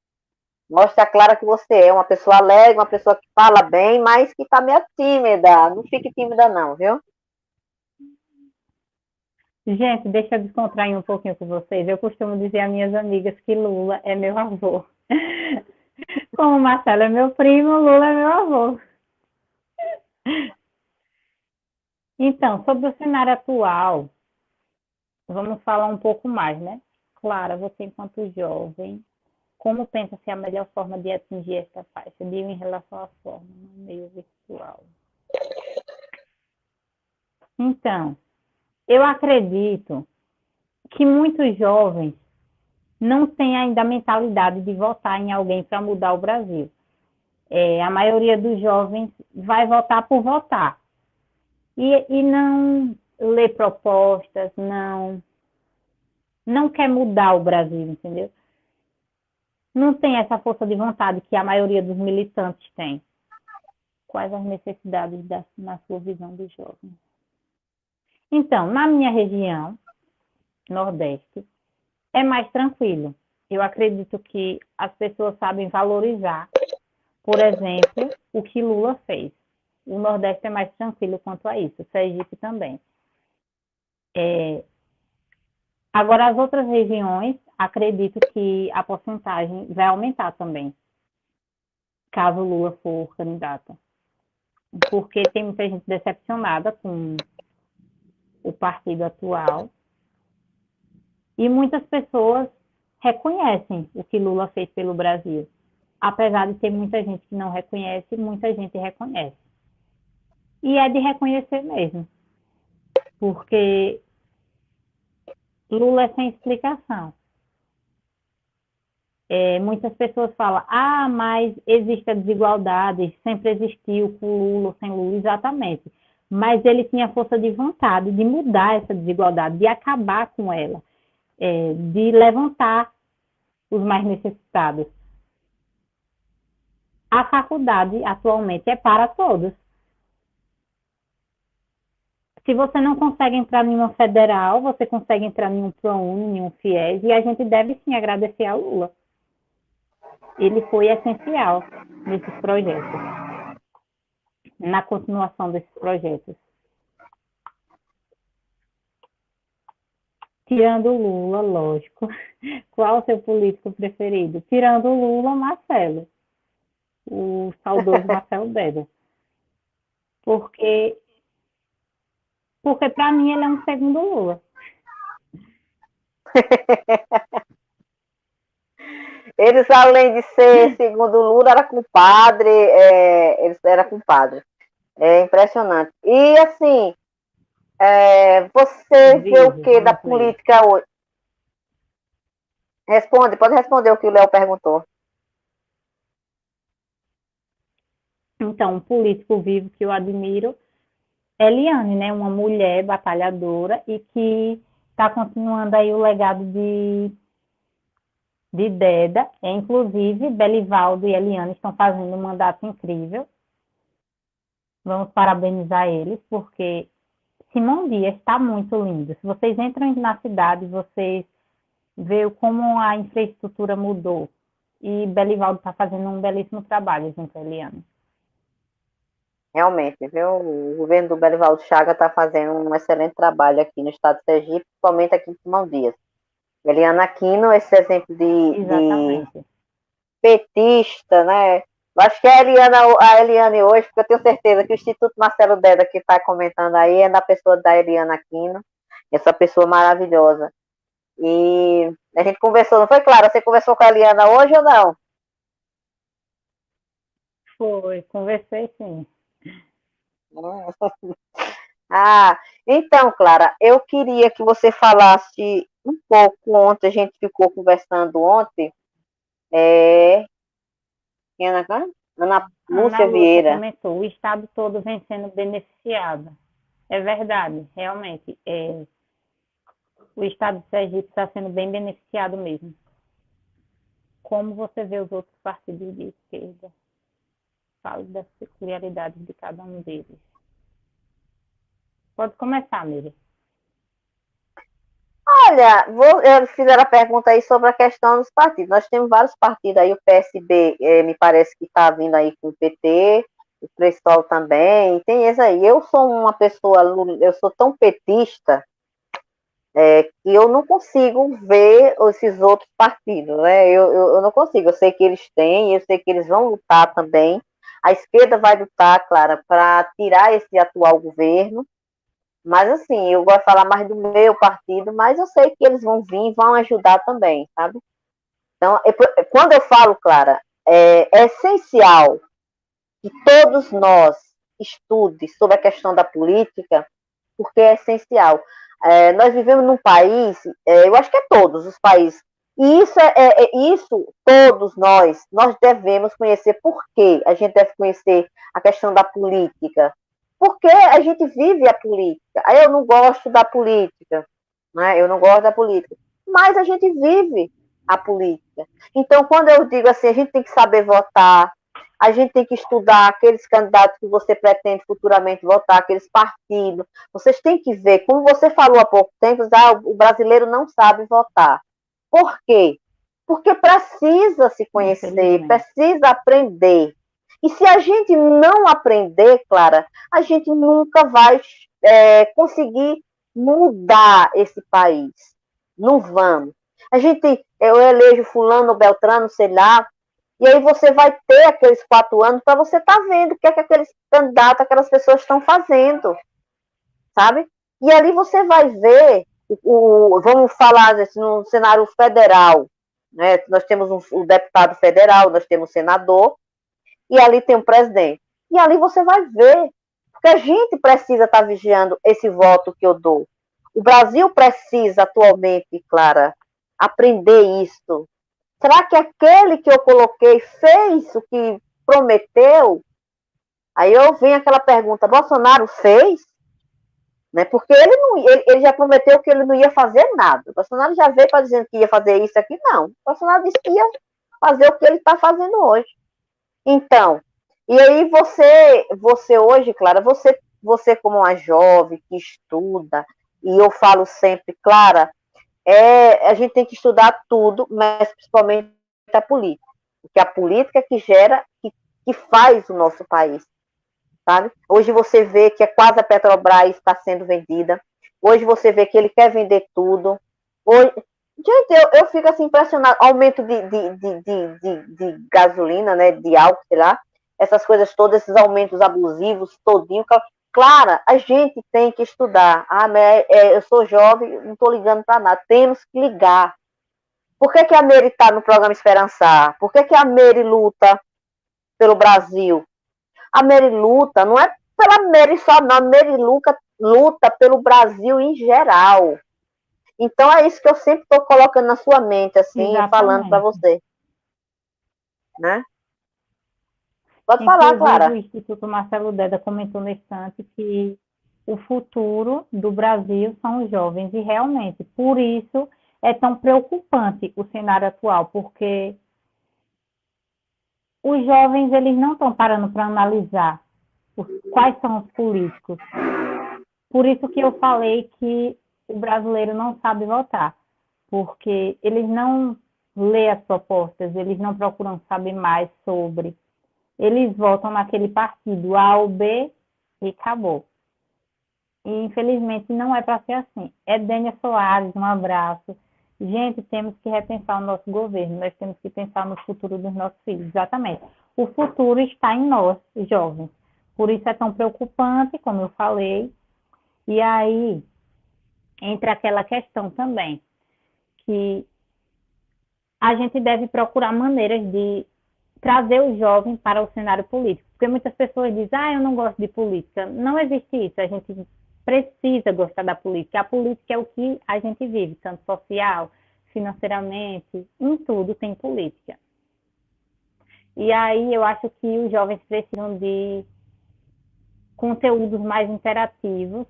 Mostre a Clara que você é uma pessoa alegre, uma pessoa que fala bem, mas que está meio tímida. Não fique tímida não, viu? Gente, deixa eu descontrair um pouquinho com vocês. Eu costumo dizer às minhas amigas que Lula é meu avô. Como Marcelo é meu primo, Lula é meu avô. Então, sobre o cenário atual, vamos falar um pouco mais, né? Clara, você enquanto jovem, como pensa ser a melhor forma de atingir esta faixa? Digo em relação à forma, no meio virtual. Então, eu acredito que muitos jovens não têm ainda a mentalidade de votar em alguém para mudar o Brasil. A maioria dos jovens vai votar por votar. E não lê propostas, não quer mudar o Brasil, entendeu? Não tem essa força de vontade que a maioria dos militantes tem. Quais as necessidades na sua visão do jovem? Então, na minha região, Nordeste, é mais tranquilo. Eu acredito que as pessoas sabem valorizar, por exemplo, o que Lula fez. O Nordeste é mais tranquilo quanto a isso, o Sergipe também. Agora, as outras regiões, acredito que a porcentagem vai aumentar também, caso o Lula for candidato. Porque tem muita gente decepcionada com o partido atual e muitas pessoas reconhecem o que Lula fez pelo Brasil. Apesar de ter muita gente que não reconhece, muita gente reconhece. E é de reconhecer mesmo, porque Lula é sem explicação. Muitas pessoas falam, mas existe a desigualdade, sempre existiu com Lula, sem Lula, exatamente. Mas ele tinha força de vontade de mudar essa desigualdade, de acabar com ela, de levantar os mais necessitados. A faculdade atualmente é para todos. Se você não consegue entrar em uma federal, você consegue entrar em um ProUni, em um FIES, e a gente deve sim agradecer ao Lula. Ele foi essencial nesses projetos, na continuação desses projetos. Tirando o Lula, lógico. Qual o seu político preferido? Tirando o Lula, Marcelo. O saudoso Marcelo Deda. Porque para mim ele é um segundo Lula. Eles, além de ser segundo Lula, era compadre, eles eram compadre. É impressionante. E assim, você vê o que da política hoje? Responde, pode responder o que o Léo perguntou. Então, um político vivo que eu admiro é Eliane, né? Uma mulher batalhadora e que está continuando aí o legado de Deda. Inclusive, Belivaldo e Eliane estão fazendo um mandato incrível. Vamos parabenizar eles, porque Simão Dias está muito lindo. Se vocês entram na cidade, vocês veem como a infraestrutura mudou. E Belivaldo está fazendo um belíssimo trabalho junto a Eliane. Realmente, viu? O governo do Belivaldo Chaga está fazendo um excelente trabalho aqui no estado de Sergipe, principalmente aqui em Simão Dias. Eliana Aquino, esse exemplo de petista, né? Eu acho que a Eliane hoje, porque eu tenho certeza que o Instituto Marcelo Deda, que está comentando aí, é da pessoa da Eliana Aquino, essa pessoa maravilhosa. E a gente conversou, não foi, Clara? Você conversou com a Eliana hoje ou não? Foi, conversei sim. Ah, então, Clara, eu queria que você falasse um pouco ontem, a gente ficou conversando ontem, Ana Ana Lúcia Lúcia Vieira. comentou, o estado todo vem sendo beneficiado. É verdade, realmente. O estado de Sergipe está sendo bem beneficiado mesmo. Como você vê os outros partidos de esquerda? Fale das peculiaridades de cada um deles. Pode começar, Miri. Olha, eu fizeram a pergunta aí sobre a questão dos partidos. Nós temos vários partidos aí, o PSB me parece que está vindo aí com o PT, o PSOL também, tem esse aí. Eu sou uma pessoa, eu sou tão petista que eu não consigo ver esses outros partidos, né? Eu não consigo, eu sei que eles têm, eu sei que eles vão lutar também. A esquerda vai lutar, Clara, para tirar esse atual governo, mas assim, eu gosto de falar mais do meu partido, mas eu sei que eles vão vir e vão ajudar também, sabe? Então, quando eu falo, Clara, é essencial que todos nós estude sobre a questão da política, porque é essencial. Nós vivemos num país, eu acho que é todos os países, e isso todos nós devemos conhecer. Por quê? A gente deve conhecer a questão da política, porque a gente vive a política. Aí eu não gosto da política, né? Eu não gosto da política, mas a gente vive a política. Então, quando eu digo assim, a gente tem que saber votar, a gente tem que estudar aqueles candidatos que você pretende futuramente votar, aqueles partidos. Vocês têm que ver, como você falou há pouco tempo, o brasileiro não sabe votar. Por quê? Porque precisa se conhecer, precisa aprender. E se a gente não aprender, Clara, a gente nunca vai conseguir mudar esse país. Não vamos. Eu elejo fulano, beltrano, sei lá, e aí você vai ter aqueles 4 anos para você estar vendo o que é que aqueles candidatos, aquelas pessoas estão fazendo, sabe? E ali você vai ver, vamos falar assim, no cenário federal, né? Nós temos o deputado federal, nós temos o senador, e ali tem o presidente. E ali você vai ver, porque a gente precisa estar vigiando esse voto que eu dou. O Brasil precisa atualmente, Clara, aprender isso. Será que aquele que eu coloquei fez o que prometeu? Aí eu venho aquela pergunta, Bolsonaro fez? né? Porque ele, não, ele já prometeu que ele não ia fazer nada. O Bolsonaro já veio para dizer que ia fazer isso aqui, não. O Bolsonaro disse que ia fazer o que ele está fazendo hoje. Então, e aí você hoje, Clara, você como uma jovem que estuda, e eu falo sempre, Clara, a gente tem que estudar tudo, mas principalmente a política. Porque a política é que gera, que faz o nosso país, sabe? Hoje você vê que quase a Petrobras está sendo vendida. Hoje você vê que ele quer vender tudo. Hoje, gente, eu fico assim impressionado. Aumento de gasolina, né? De álcool, sei lá. Essas coisas todas, esses aumentos abusivos, todinho. Clara, a gente tem que estudar. Eu sou jovem, não estou ligando para nada. Temos que ligar. Por que, que a Meire está no programa Esperançar? Por que, que a Meire luta pelo Brasil? A Meire luta, não é pela Meire só, não. A Meire luta pelo Brasil em geral. Então é isso que eu sempre estou colocando na sua mente, assim, e falando para Exatamente. você. Né? Pode falar, Inclusive, o Clara. Instituto Marcelo Deda comentou no instante que o futuro do Brasil são os jovens, e realmente, por isso é tão preocupante o cenário atual, porque os jovens eles não estão parando para analisar quais são os políticos. Por isso que eu falei que o brasileiro não sabe votar, porque eles não lêem as propostas, eles não procuram saber mais sobre. Eles votam naquele partido A ou B e acabou. E infelizmente não é para ser assim. Dênia Soares, um abraço. Gente, temos que repensar o nosso governo, nós temos que pensar no futuro dos nossos filhos, exatamente. O futuro está em nós, jovens. Por isso é tão preocupante, como eu falei. E aí entra aquela questão também, que a gente deve procurar maneiras de trazer o jovem para o cenário político. Porque muitas pessoas dizem, eu não gosto de política. Não existe isso, a gente precisa gostar da política. A política é o que a gente vive, tanto social, financeiramente, em tudo tem política. E aí eu acho que os jovens precisam de conteúdos mais interativos,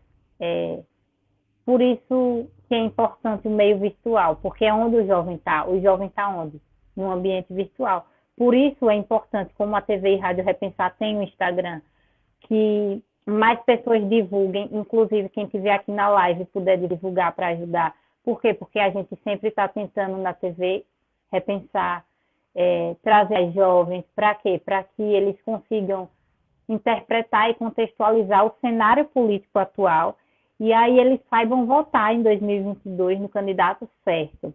por isso que é importante o meio virtual, porque é onde o jovem está. O jovem está onde? No ambiente virtual. Por isso é importante, como a TV e Rádio Repensar tem o Instagram, que mais pessoas divulguem, inclusive quem estiver aqui na live puder divulgar para ajudar. Por quê? Porque a gente sempre está tentando na TV repensar, trazer as jovens, para quê? Para que eles consigam interpretar e contextualizar o cenário político atual, e aí eles saibam votar em 2022 no candidato certo,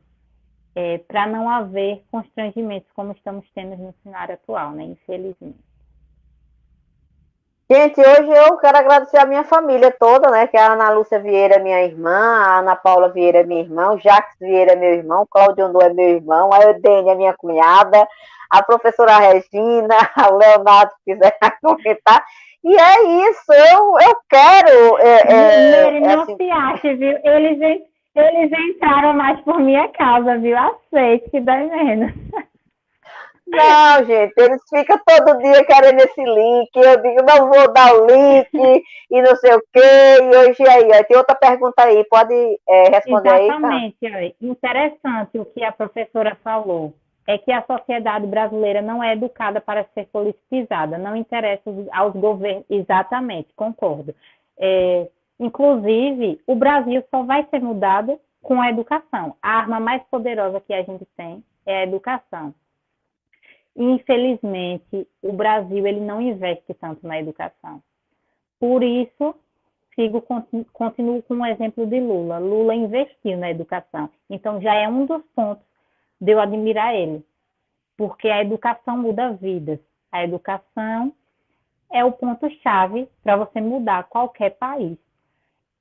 para não haver constrangimentos como estamos tendo no cenário atual, né? Infelizmente. Gente, hoje eu quero agradecer a minha família toda, né? Que a Ana Lúcia Vieira é minha irmã, a Ana Paula Vieira é minha irmã, o Jacques Vieira é meu irmão, o Cláudio Andor é meu irmão, a Eudênia é minha cunhada, a professora Regina, o Leonardo, se quiser comentar. E é isso, eu quero. Meire, não assim, se ache, viu? Eles entraram mais por minha causa, viu? Aceite que dói menos. não, gente, eles ficam todo dia querendo esse link. Eu digo, não vou dar o link e não sei o quê. E hoje aí, ó, tem outra pergunta aí, pode responder aí, tá? Exatamente. Olha, interessante o que a professora falou. É que a sociedade brasileira não é educada para ser politizada, não interessa aos governos. Exatamente, concordo. Inclusive, o Brasil só vai ser mudado com a educação. A arma mais poderosa que a gente tem é a educação. Infelizmente, o Brasil ele não investe tanto na educação. Por isso, continuo com o exemplo de Lula. Lula investiu na educação. Então, já é um dos pontos de eu admirar ele. Porque a educação muda vidas. A educação é o ponto-chave para você mudar qualquer país.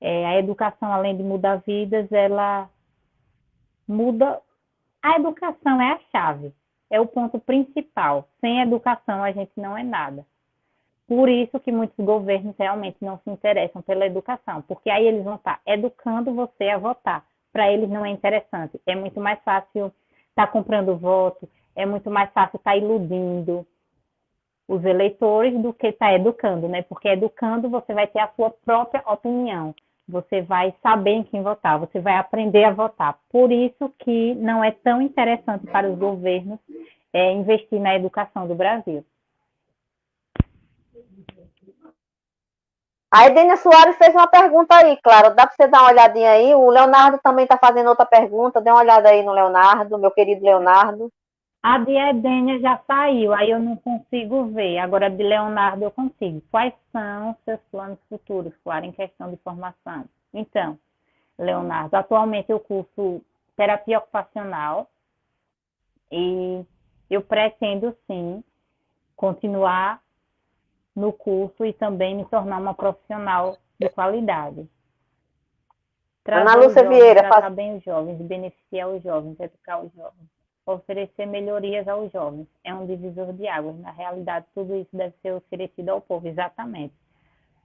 A educação, além de mudar vidas, ela muda. A educação é a chave, é o ponto principal. Sem educação, a gente não é nada. Por isso que muitos governos realmente não se interessam pela educação, porque aí eles vão estar educando você a votar. Para eles não é interessante. É muito mais fácil estar comprando voto, é muito mais fácil estar iludindo os eleitores do que estar educando, né? Porque educando você vai ter a sua própria opinião. Você vai saber em quem votar, você vai aprender a votar. Por isso que não é tão interessante para os governos investir na educação do Brasil. A Edenia Soares fez uma pergunta aí, claro. Dá para você dar uma olhadinha aí? O Leonardo também está fazendo outra pergunta. Dê uma olhada aí no Leonardo, meu querido Leonardo. A de Edênia já saiu, aí eu não consigo ver. Agora, de Leonardo, eu consigo. Quais são seus planos futuros, claro, em questão de formação? Então, Leonardo, atualmente eu curso terapia ocupacional e eu pretendo, sim, continuar no curso e também me tornar uma profissional de qualidade. Ana Trazer os Lúcia jovens, Vieira, tratar bem os jovens, beneficiar os jovens, educar os jovens, oferecer melhorias aos jovens. É um divisor de águas. Na realidade, tudo isso deve ser oferecido ao povo, exatamente.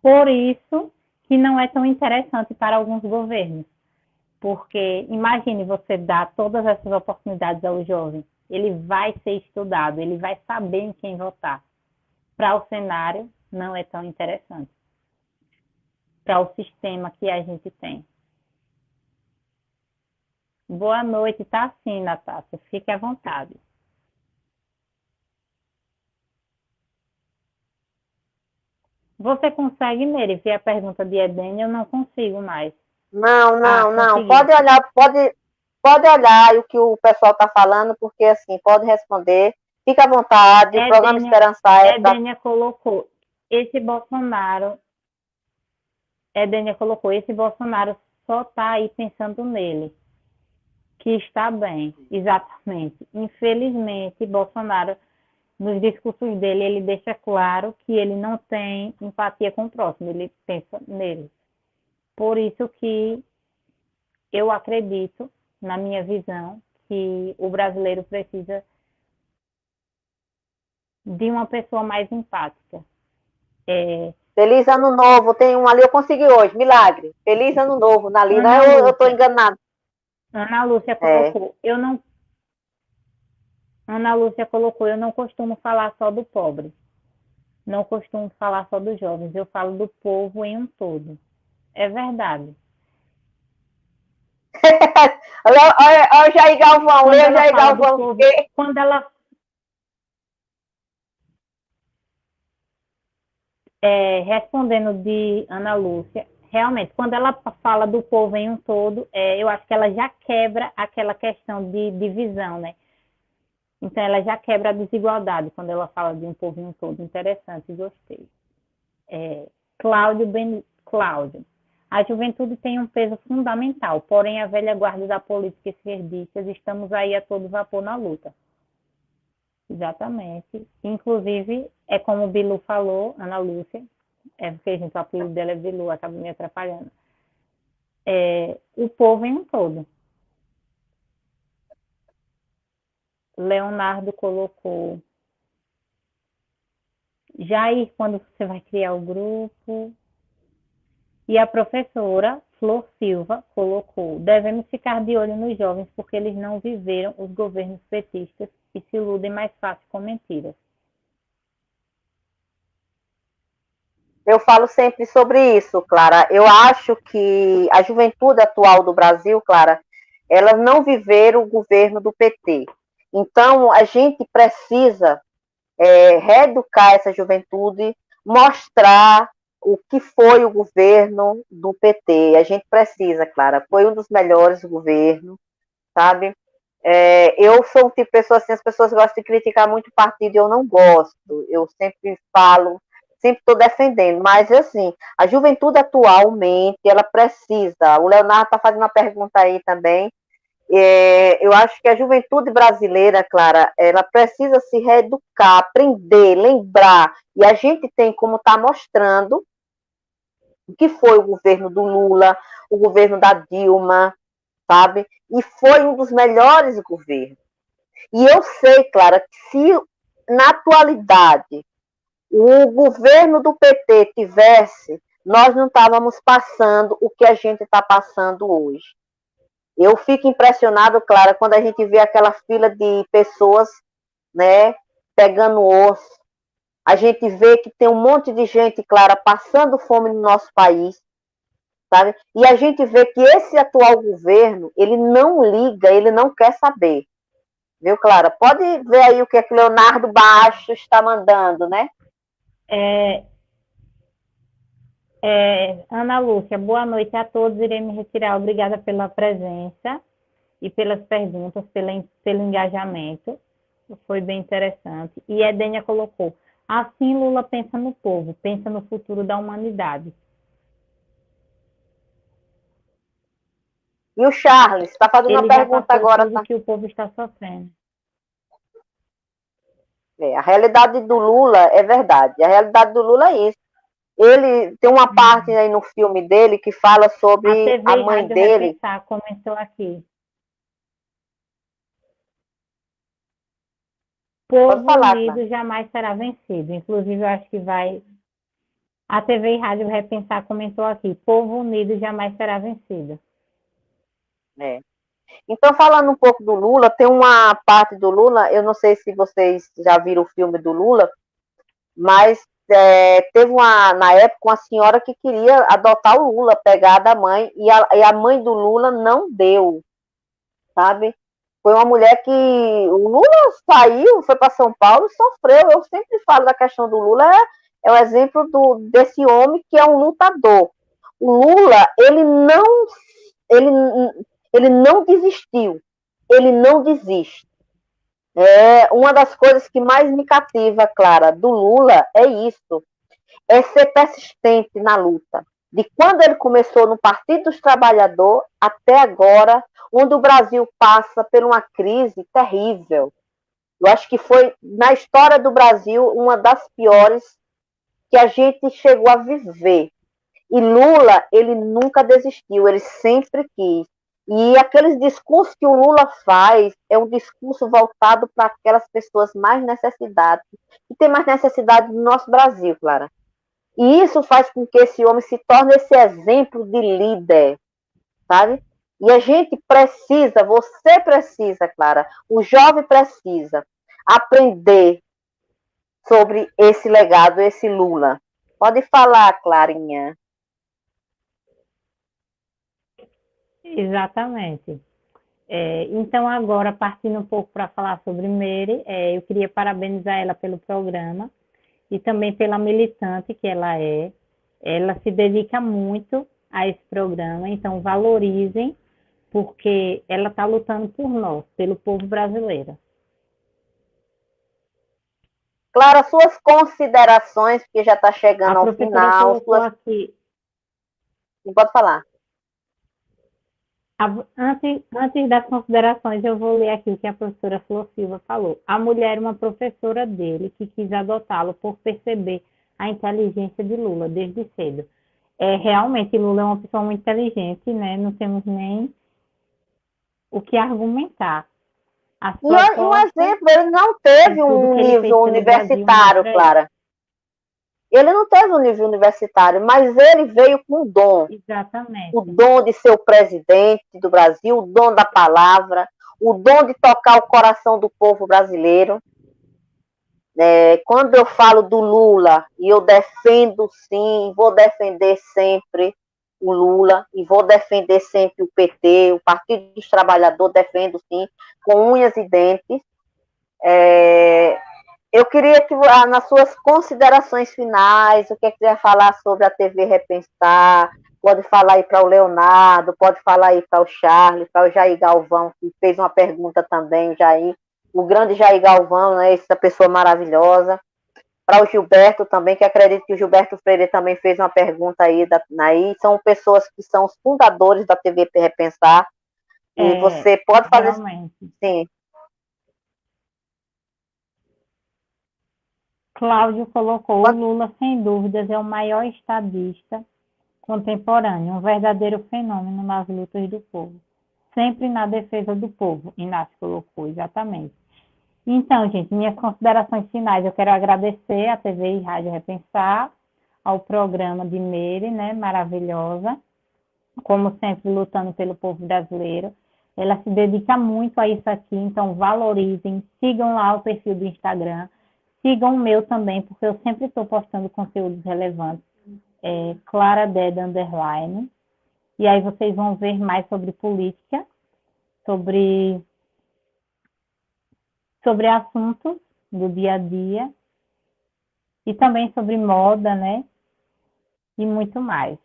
Por isso que não é tão interessante para alguns governos. Porque imagine você dar todas essas oportunidades ao jovem. Ele vai ser estudado, ele vai saber em quem votar. Para o cenário, não é tão interessante. Para o sistema que a gente tem. Boa noite, tá sim, Natácia. Fique à vontade. Você consegue, Nery, ver a pergunta de Edene? Eu não consigo mais. Não, não, não. Consegui. Pode olhar o que o pessoal está falando, porque assim, pode responder. Fica à vontade, o programa Esperançar é para. Edênia colocou, esse Bolsonaro, Edênia colocou, esse Bolsonaro só está aí pensando nele, que está bem, exatamente. Infelizmente, Bolsonaro, nos discursos dele, ele deixa claro que ele não tem empatia com o próximo, ele pensa nele. Por isso que eu acredito, na minha visão, que o brasileiro precisa de uma pessoa mais empática. Feliz Ano Novo, tem um ali, eu consegui hoje, milagre. Feliz Ano Novo, na lida. Eu estou enganado. Ana Lúcia colocou, eu não. Ana Lúcia colocou, eu não costumo falar só do pobre. Não costumo falar só dos jovens, eu falo do povo em um todo. É verdade. Olha o Jair Galvão, Quando lê o ela Jair fala do Galvão. povo, quando ela respondendo de Ana Lúcia, realmente, quando ela fala do povo em um todo, eu acho que ela já quebra aquela questão de divisão, né? Então, ela já quebra a desigualdade quando ela fala de um povo em um todo. Interessante, gostei. Cláudio. A juventude tem um peso fundamental, porém a velha guarda da política esquerdista, estamos aí a todo vapor na luta. Exatamente. Inclusive, é como o Bilu falou, Ana Lúcia, porque a gente, o apelido dela é Bilu, acaba me atrapalhando. O povo em um todo. Leonardo colocou. Jair, quando você vai criar o grupo? E a professora Flor Silva colocou: devemos ficar de olho nos jovens porque eles não viveram os governos petistas e se iludem mais fácil com mentiras. Eu falo sempre sobre isso, Clara. Eu acho que a juventude atual do Brasil, Clara, elas não viveram o governo do PT. Então, a gente precisa reeducar essa juventude, mostrar o que foi o governo do PT. A gente precisa, Clara, foi um dos melhores governos, sabe? Eu sou um tipo de pessoa assim, as pessoas gostam de criticar muito o partido, eu não gosto. Eu sempre falo, sempre estou defendendo, mas assim, a juventude atualmente, ela precisa. O Leonardo está fazendo uma pergunta aí também. Eu acho que a juventude brasileira, Clara, ela precisa se reeducar, aprender, lembrar. E a gente tem como está mostrando o que foi o governo do Lula, o governo da Dilma, sabe? E foi um dos melhores governos. E eu sei, Clara, que se na atualidade o governo do PT tivesse, nós não estávamos passando o que a gente está passando hoje. Eu fico impressionado, Clara, quando a gente vê aquela fila de pessoas, né, pegando osso. A gente vê que tem um monte de gente, Clara, passando fome no nosso país. sabe? E a gente vê que esse atual governo, ele não liga, ele não quer saber. Viu, Clara? Pode ver aí o que é que Leonardo Baixo está mandando, né? É, Ana Lúcia, boa noite a todos. Irei me retirar. Obrigada pela presença e pelas perguntas, pelo engajamento. Foi bem interessante. E Edênia colocou: assim Lula pensa no povo, pensa no futuro da humanidade. E o Charles está fazendo uma Ele já pergunta passou agora. tudo que o povo está sofrendo. A realidade do Lula é verdade. A realidade do Lula é isso. Ele tem uma parte aí no filme dele que fala A sobre TV a e mãe Rádio dele. Repensar começou aqui. Pode Povo falar, Clara. unido jamais será vencido. Inclusive, eu acho que vai. A TV e Rádio Repensar comentou aqui: Povo unido jamais será vencido. É. Então, falando um pouco do Lula, tem uma parte do Lula, eu não sei se vocês já viram o filme do Lula, mas teve na época uma senhora que queria adotar o Lula, pegar da mãe, e a mãe do Lula não deu, sabe? Foi uma mulher que o Lula saiu, foi para São Paulo e sofreu. Eu sempre falo da questão do Lula, é o exemplo desse homem que é um lutador. O Lula, ele, ele não desistiu, ele não desiste. Uma das coisas que mais me cativa, Clara, do Lula é isso, é ser persistente na luta. De quando ele começou no Partido dos Trabalhadores até agora, onde o Brasil passa por uma crise terrível. Eu acho que foi, na história do Brasil, uma das piores que a gente chegou a viver. E Lula, ele nunca desistiu, ele sempre quis. E aqueles discursos que o Lula faz é um discurso voltado para aquelas pessoas mais necessitadas, que tem mais necessidade no nosso Brasil, Clara. E isso faz com que esse homem se torne esse exemplo de líder, sabe? E a gente precisa, você precisa, Clara, o jovem precisa aprender sobre esse legado, esse Lula. Pode falar, Clarinha. Exatamente. Então, agora, partindo um pouco para falar sobre Meire, eu queria parabenizar ela pelo programa e também pela militante que ela é. Ela se dedica muito a esse programa, então valorizem, porque ela está lutando por nós, pelo povo brasileiro. Clara, suas considerações, porque já está chegando A ao professora final. colocou aqui. Pode falar. Antes das considerações, eu vou ler aqui o que a professora Flor Silva falou. A mulher, uma professora dele, que quis adotá-lo por perceber a inteligência de Lula desde cedo. Realmente, Lula é uma pessoa muito inteligente, né? Não temos nem o que argumentar. As E um propostas exemplo, ele não e teve tudo um que ele fez nível pelo Brasil universitário, mostra isso. Clara. Ele não teve um nível universitário, mas ele veio com o Exatamente. dom de ser o presidente do Brasil, o dom da palavra, o dom de tocar o coração do povo brasileiro. Quando eu falo do Lula, e eu defendo sim, vou defender sempre o Lula, e vou defender sempre o PT, o Partido dos Trabalhadores, defendo sim, com unhas e dentes. Eu queria que, nas suas considerações finais, o que é que você ia falar sobre a TV Repensar, pode falar aí para o Leonardo, pode falar aí para o Charles, para o Jair Galvão, que fez uma pergunta também, Jair, o grande Jair Galvão, né, essa pessoa maravilhosa, para o Gilberto também, que acredito que o Gilberto Freire também fez uma pergunta aí, são pessoas que são os fundadores da TV Repensar, e você pode fazer, Realmente. sim. Cláudio colocou: o Lula, sem dúvidas, é o maior estadista contemporâneo, um verdadeiro fenômeno nas lutas do povo. Sempre na defesa do povo, Inácio colocou, exatamente. Então, gente, minhas considerações finais, eu quero agradecer à TV e Rádio Repensar, ao programa de Meire, né, maravilhosa, como sempre lutando pelo povo brasileiro. Ela se dedica muito a isso aqui, então valorizem, sigam lá o perfil do Instagram, sigam o meu também, porque eu sempre estou postando conteúdos relevantes. Clara Deda Underline. E aí vocês vão ver mais sobre política, sobre, sobre assuntos do dia a dia e também sobre moda, né? E muito mais.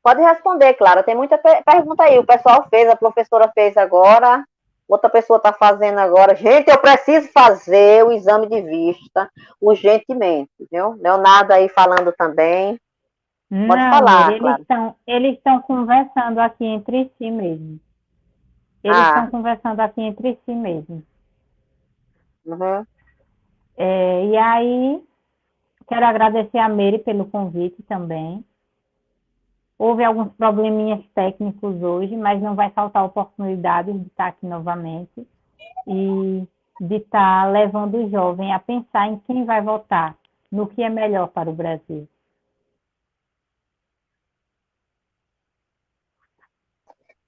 Pode responder, Clara. Tem muita pergunta aí. O pessoal fez, a professora fez agora, outra pessoa está fazendo agora. Gente, eu preciso fazer o exame de vista urgentemente, viu? Leonardo aí falando também. Pode Não, Miri, falar, Clara. eles estão conversando aqui entre si mesmo. Eles estão Ah, conversando aqui entre si mesmo. uhum. E aí, quero agradecer a Mary pelo convite também. Houve alguns probleminhas técnicos hoje, mas não vai faltar oportunidade de estar aqui novamente e de estar levando o jovem a pensar em quem vai votar, no que é melhor para o Brasil.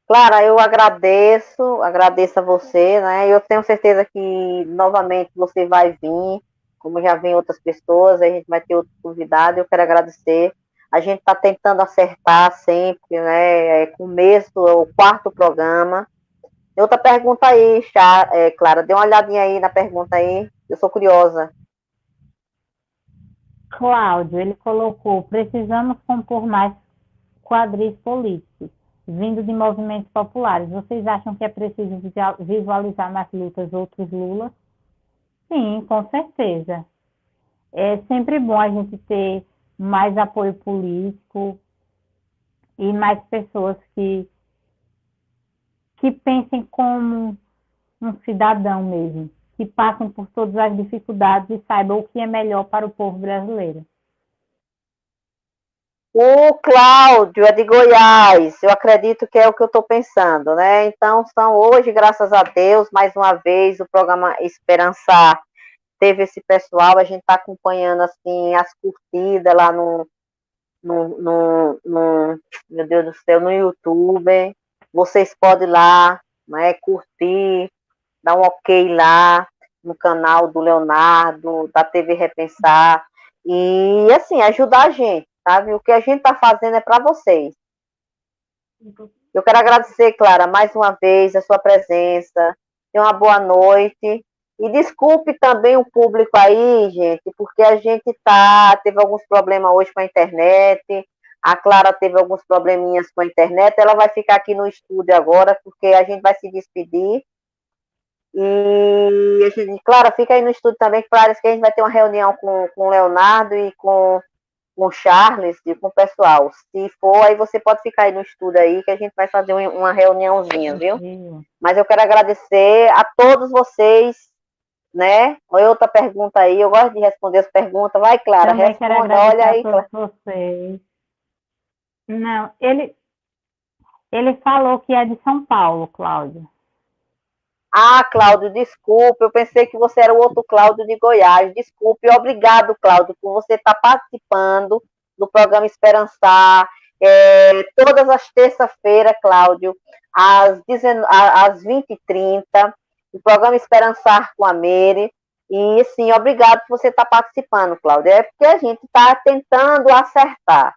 Clara, eu agradeço a você, né? Eu tenho certeza que novamente você vai vir, como já vem outras pessoas, a gente vai ter outro convidado. Eu quero agradecer. A gente está tentando acertar sempre, né? Começo, o quarto programa. Tem outra pergunta aí, Clara, dê uma olhadinha aí na pergunta aí. Eu sou curiosa. Cláudio, ele colocou: precisamos compor mais quadris políticos, vindo de movimentos populares. Vocês acham que é preciso visualizar nas lutas outros Lula? Sim, com certeza. É sempre bom a gente ter mais apoio político e mais pessoas que pensem como um cidadão mesmo, que passem por todas as dificuldades e saibam o que é melhor para o povo brasileiro. O Cláudio é de Goiás, eu acredito que é o que eu estou pensando, né? Então, são hoje, graças a Deus, mais uma vez, o programa Esperançar teve esse pessoal, a gente está acompanhando, assim, as curtidas lá meu Deus do céu, no YouTube. Vocês podem ir lá, né, curtir, dar um ok lá no canal do Leonardo, da TV Repensar, e, assim, ajudar a gente, sabe? O que a gente está fazendo é para vocês. Eu quero agradecer, Clara, mais uma vez a sua presença. Tenha uma boa noite. E desculpe também o público aí, gente, porque a gente teve alguns problemas hoje com a internet. A Clara teve alguns probleminhas com a internet. Ela vai ficar aqui no estúdio agora, porque a gente vai se despedir. E a gente, Clara, fica aí no estúdio também, que parece que a gente vai ter uma reunião com o Leonardo e com o Charles e com o pessoal. Se for, aí você pode ficar aí no estúdio aí, que a gente vai fazer uma reuniãozinha, viu? Mas eu quero agradecer a todos vocês, né? Outra pergunta aí, eu gosto de responder as perguntas. Vai, Clara, Também quero responda, agradecer olha a aí, todos Clara. vocês. Não, ele falou que é de São Paulo, Cláudio. Ah, Cláudio, desculpe, eu pensei que você era o outro Cláudio de Goiás. Desculpe, obrigado, Cláudio, por você estar participando do programa Esperançar. Todas as terças-feiras, Cláudio, às 20h30, o programa Esperançar com a Meire. E, sim, obrigado por você estar participando, Cláudio. É porque a gente está tentando acertar,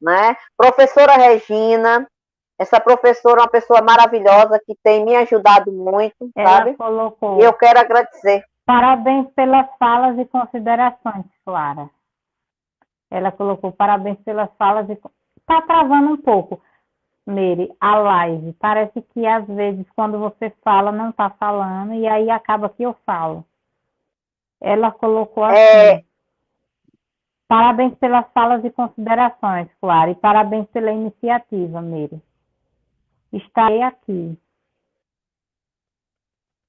né? Professora Regina, essa professora é uma pessoa maravilhosa que tem me ajudado muito, Ela sabe? E eu colocou: quero agradecer. parabéns pelas falas e considerações, Clara. Ela colocou: parabéns pelas falas e. Está travando um pouco, Meire, a live. Parece que às vezes quando você fala, não está falando, e aí acaba que eu falo. Ela colocou assim: É, parabéns pelas falas e considerações, Clara, e parabéns pela iniciativa, Meire. Estarei aqui.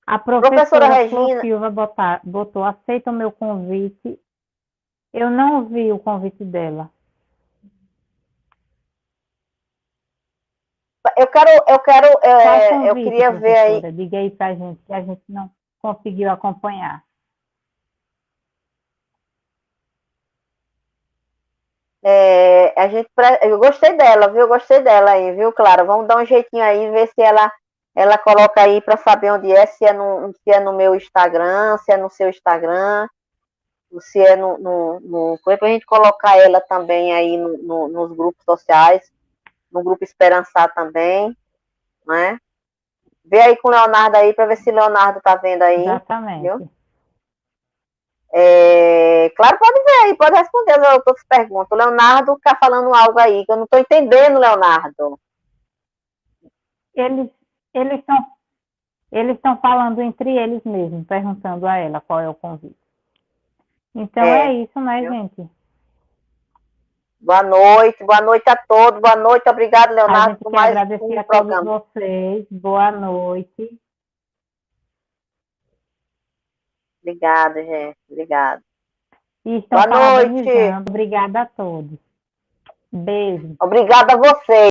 A professora professora Flor Regina, Silva botou: aceita o meu convite. Eu não vi o convite dela. Qual eu convite, queria ver aí. professora? Diga aí para a gente, que a gente não conseguiu acompanhar. Eu gostei dela, viu? Gostei dela aí, viu, Clara? Vamos dar um jeitinho aí, ver se ela coloca aí para saber onde é, se é no meu Instagram, se é no seu Instagram, se é no. Foi pra gente colocar ela também aí nos grupos sociais. no grupo Esperançar também, né? Vê aí com o Leonardo aí para ver se o Leonardo tá vendo aí. Exatamente. Viu? Claro, pode ver aí, pode responder as outras perguntas. O Leonardo está falando algo aí que eu não estou entendendo, Leonardo. Eles eles estão eles estão falando entre eles mesmos, perguntando a ela qual é o convite. Então é isso, né, viu? gente? Boa noite a todos, boa noite, obrigado, A Leonardo, gente por quer mais agradecer um a todos programa. vocês. Boa noite. Obrigada, gente, obrigada. E estão Boa noite. parabenizando. Obrigada a todos. Beijo. Obrigada a vocês.